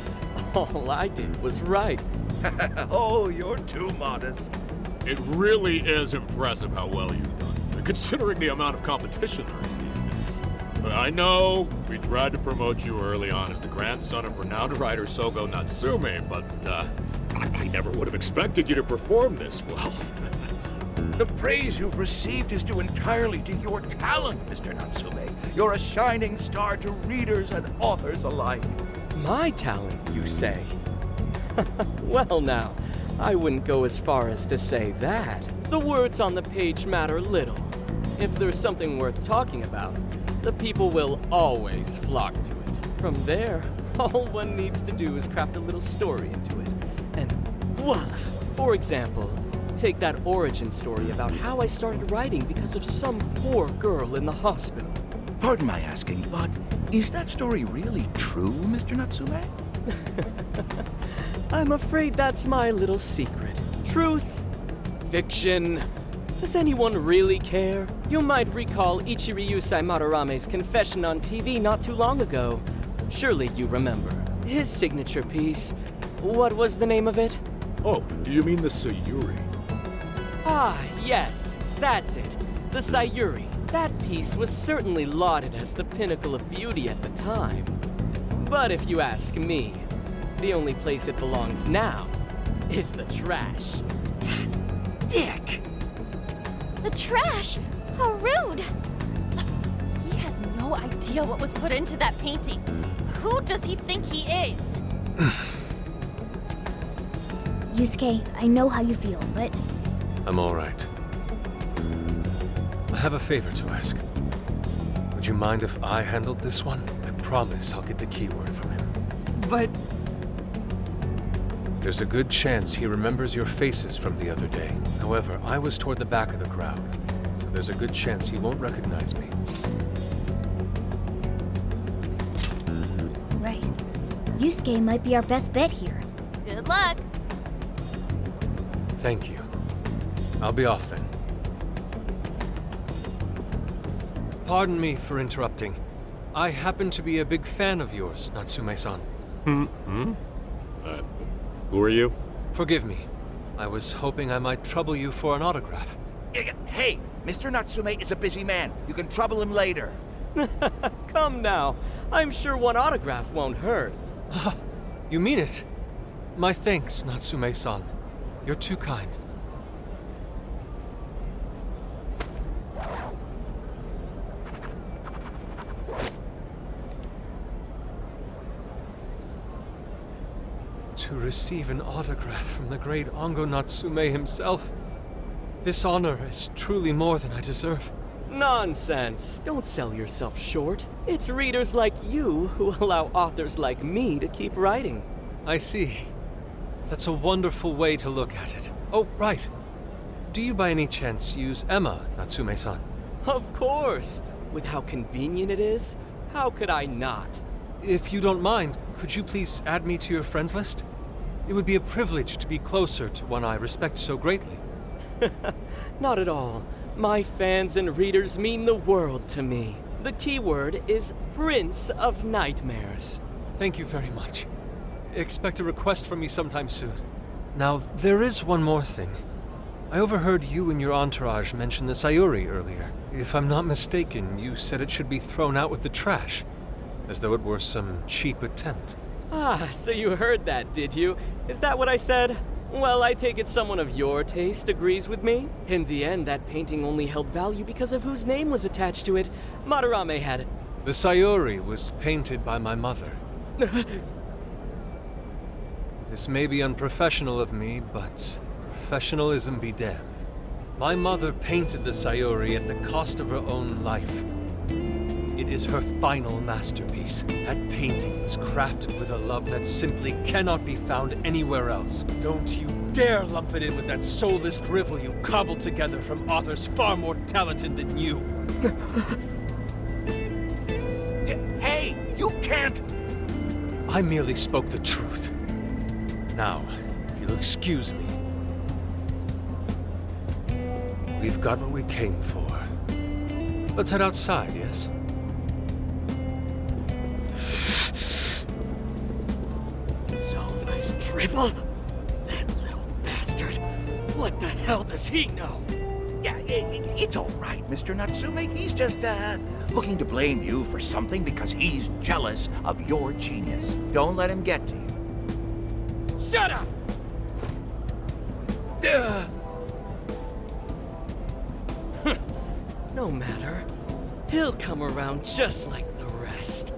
All I did was write. Oh, you're too modest. It really is impressive how well you've done, considering the amount of competition there is these days. But I know we tried to promote you early on as the grandson of renowned writer Sogo Natsume, but I never would have expected you to perform this well. The praise you've received is due entirely to your talent, Mr. Natsume. You're a shining star to readers and authors alike. My talent, you say? Well now, I wouldn't go as far as to say that. The words on the page matter little. If there's something worth talking about, the people will always flock to it. From there, all one needs to do is craft a little story into it. And voila! For example, take that origin story about how I started writing because of some poor girl in the hospital. Pardon my asking, but is that story really true, Mr. Natsume? I'm afraid that's my little secret. Truth, fiction. Does anyone really care? You might recall Ichiryu Madarame's confession on TV not too long ago. Surely you remember. His signature piece. What was the name of it? Oh, do you mean the Sayuri? Ah, yes, that's it. The Sayuri. That piece was certainly lauded as the pinnacle of beauty at the time. But if you ask me, the only place it belongs now is the trash. Dick! The trash? How rude! He has no idea what was put into that painting. Who does he think he is? Yusuke, I know how you feel, but I'm all right. I have a favor to ask. Would you mind if I handled this one? I promise I'll get the keyword from him. But... There's a good chance he remembers your faces from the other day. However, I was toward the back of the crowd, so there's a good chance he won't recognize me. right. Yusuke might be our best bet here. Good luck. Thank you. I'll be off then. Pardon me for interrupting. I happen to be a big fan of yours, Natsume-san. Who are you? Forgive me. I was hoping I might trouble you for an autograph. Hey, Mr. Natsume is a busy man. You can trouble him later. Come now. I'm sure one autograph won't hurt. You mean it? My thanks, Natsume-san. You're too kind. To receive an autograph from the great Ongo Natsume himself, this honor is truly more than I deserve. Nonsense. Don't sell yourself short. It's readers like you who allow authors like me to keep writing. I see. That's a wonderful way to look at it. Oh, right. Do you by any chance use Emma, Natsume-san? Of course. With how convenient it is, how could I not? If you don't mind, could you please add me to your friends list? It would be a privilege to be closer to one I respect so greatly. Not at all. My fans and readers mean the world to me. The keyword is Prince of Nightmares. Thank you very much. Expect a request from me sometime soon. Now, there is one more thing. I overheard you and your entourage mention the Sayuri earlier. If I'm not mistaken, you said it should be thrown out with the trash, as though it were some cheap attempt. Ah, so you heard that, did you? Is that what I said? Well, I take it someone of your taste agrees with me. In the end, that painting only held value because of whose name was attached to it. Madarame had it. The Sayuri was painted by my mother. This may be unprofessional of me, but professionalism be damned. My mother painted the Sayuri at the cost of her own life. It is her final masterpiece. That painting was crafted with a love that simply cannot be found anywhere else. Don't you dare lump it in with that soulless drivel you cobbled together from authors far more talented than you. Hey, you can't! I merely spoke the truth. Now, if you'll excuse me. We've got what we came for. Let's head outside, yes? Soulless drivel? That little bastard. What the hell does he know? Yeah, it's all right, Mr. Natsume. He's just, looking to blame you for something because he's jealous of your genius. Don't let him get to you. Shut up! No matter. He'll come around just like the rest.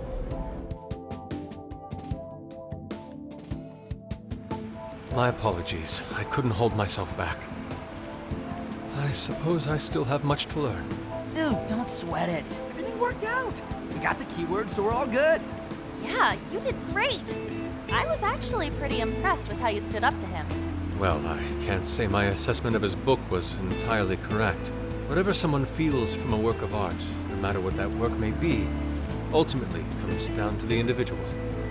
My apologies. I couldn't hold myself back. I suppose I still have much to learn. Dude, don't sweat it. Everything worked out. We got the keyword, so we're all good. Yeah, you did great. I was actually pretty impressed with how you stood up to him. Well, I can't say my assessment of his book was entirely correct. Whatever someone feels from a work of art, no matter what that work may be, ultimately comes down to the individual.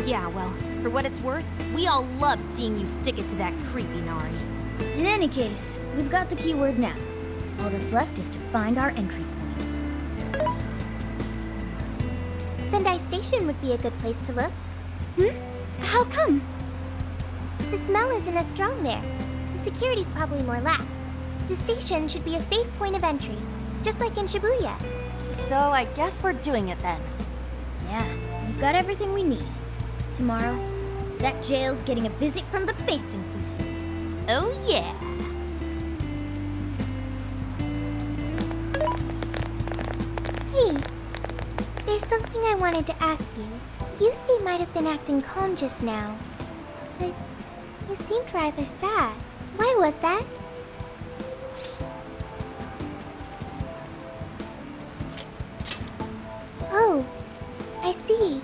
Yeah, well, for what it's worth, we all loved seeing you stick it to that creepy Nari. In any case, we've got the keyword now. All that's left is to find our entry point. Sendai Station would be a good place to look. How come? The smell isn't as strong there. The security's probably more lax. The station should be a safe point of entry, just like in Shibuya. So I guess we're doing it then. Yeah, we've got everything we need. Tomorrow, that jail's getting a visit from the Phantom Thieves. Oh yeah! Hey, there's something I wanted to ask you. Yusuke might have been acting calm just now, but he seemed rather sad. Why was that? Oh, I see.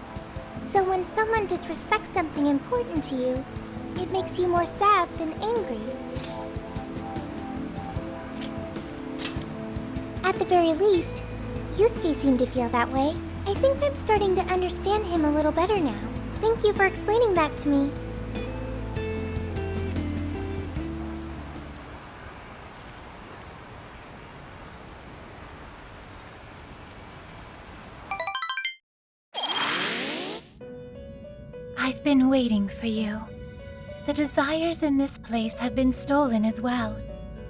So when someone disrespects something important to you, it makes you more sad than angry. At the very least, Yusuke seemed to feel that way. I think I'm starting to understand him a little better now. Thank you for explaining that to me. I've been waiting for you. The desires in this place have been stolen as well.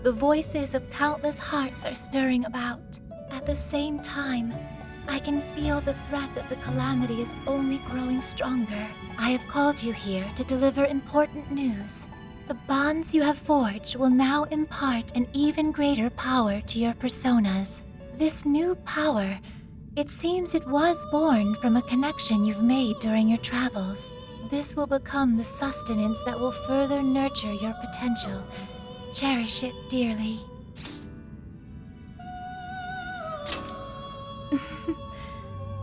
The voices of countless hearts are stirring about. At the same time, I can feel the threat of the calamity is only growing stronger. I have called you here to deliver important news. The bonds you have forged will now impart an even greater power to your personas. This new power, it seems it was born from a connection you've made during your travels. This will become the sustenance that will further nurture your potential. Cherish it dearly.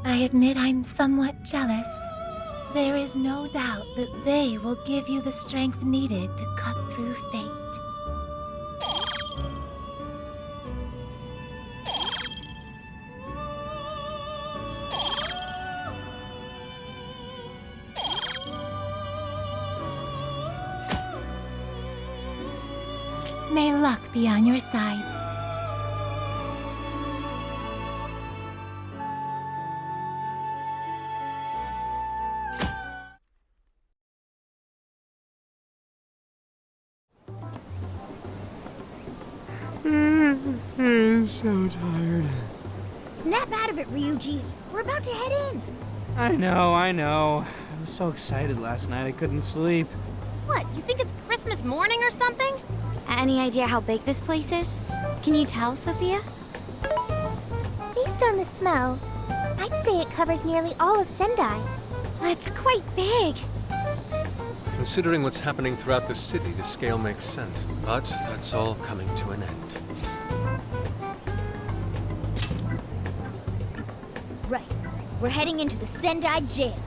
I admit I'm somewhat jealous. There is no doubt that they will give you the strength needed to cut through fate. May luck be on your side. I'm so tired. Snap out of it, Ryuji. We're about to head in. I know. I was so excited last night I couldn't sleep. What, you think it's Christmas morning or something? Any idea how big this place is? Can you tell, Sophia? Based on the smell, I'd say it covers nearly all of Sendai. That's quite big. Considering what's happening throughout the city, the scale makes sense. But that's all coming to an end. Right. We're heading into the Sendai jail.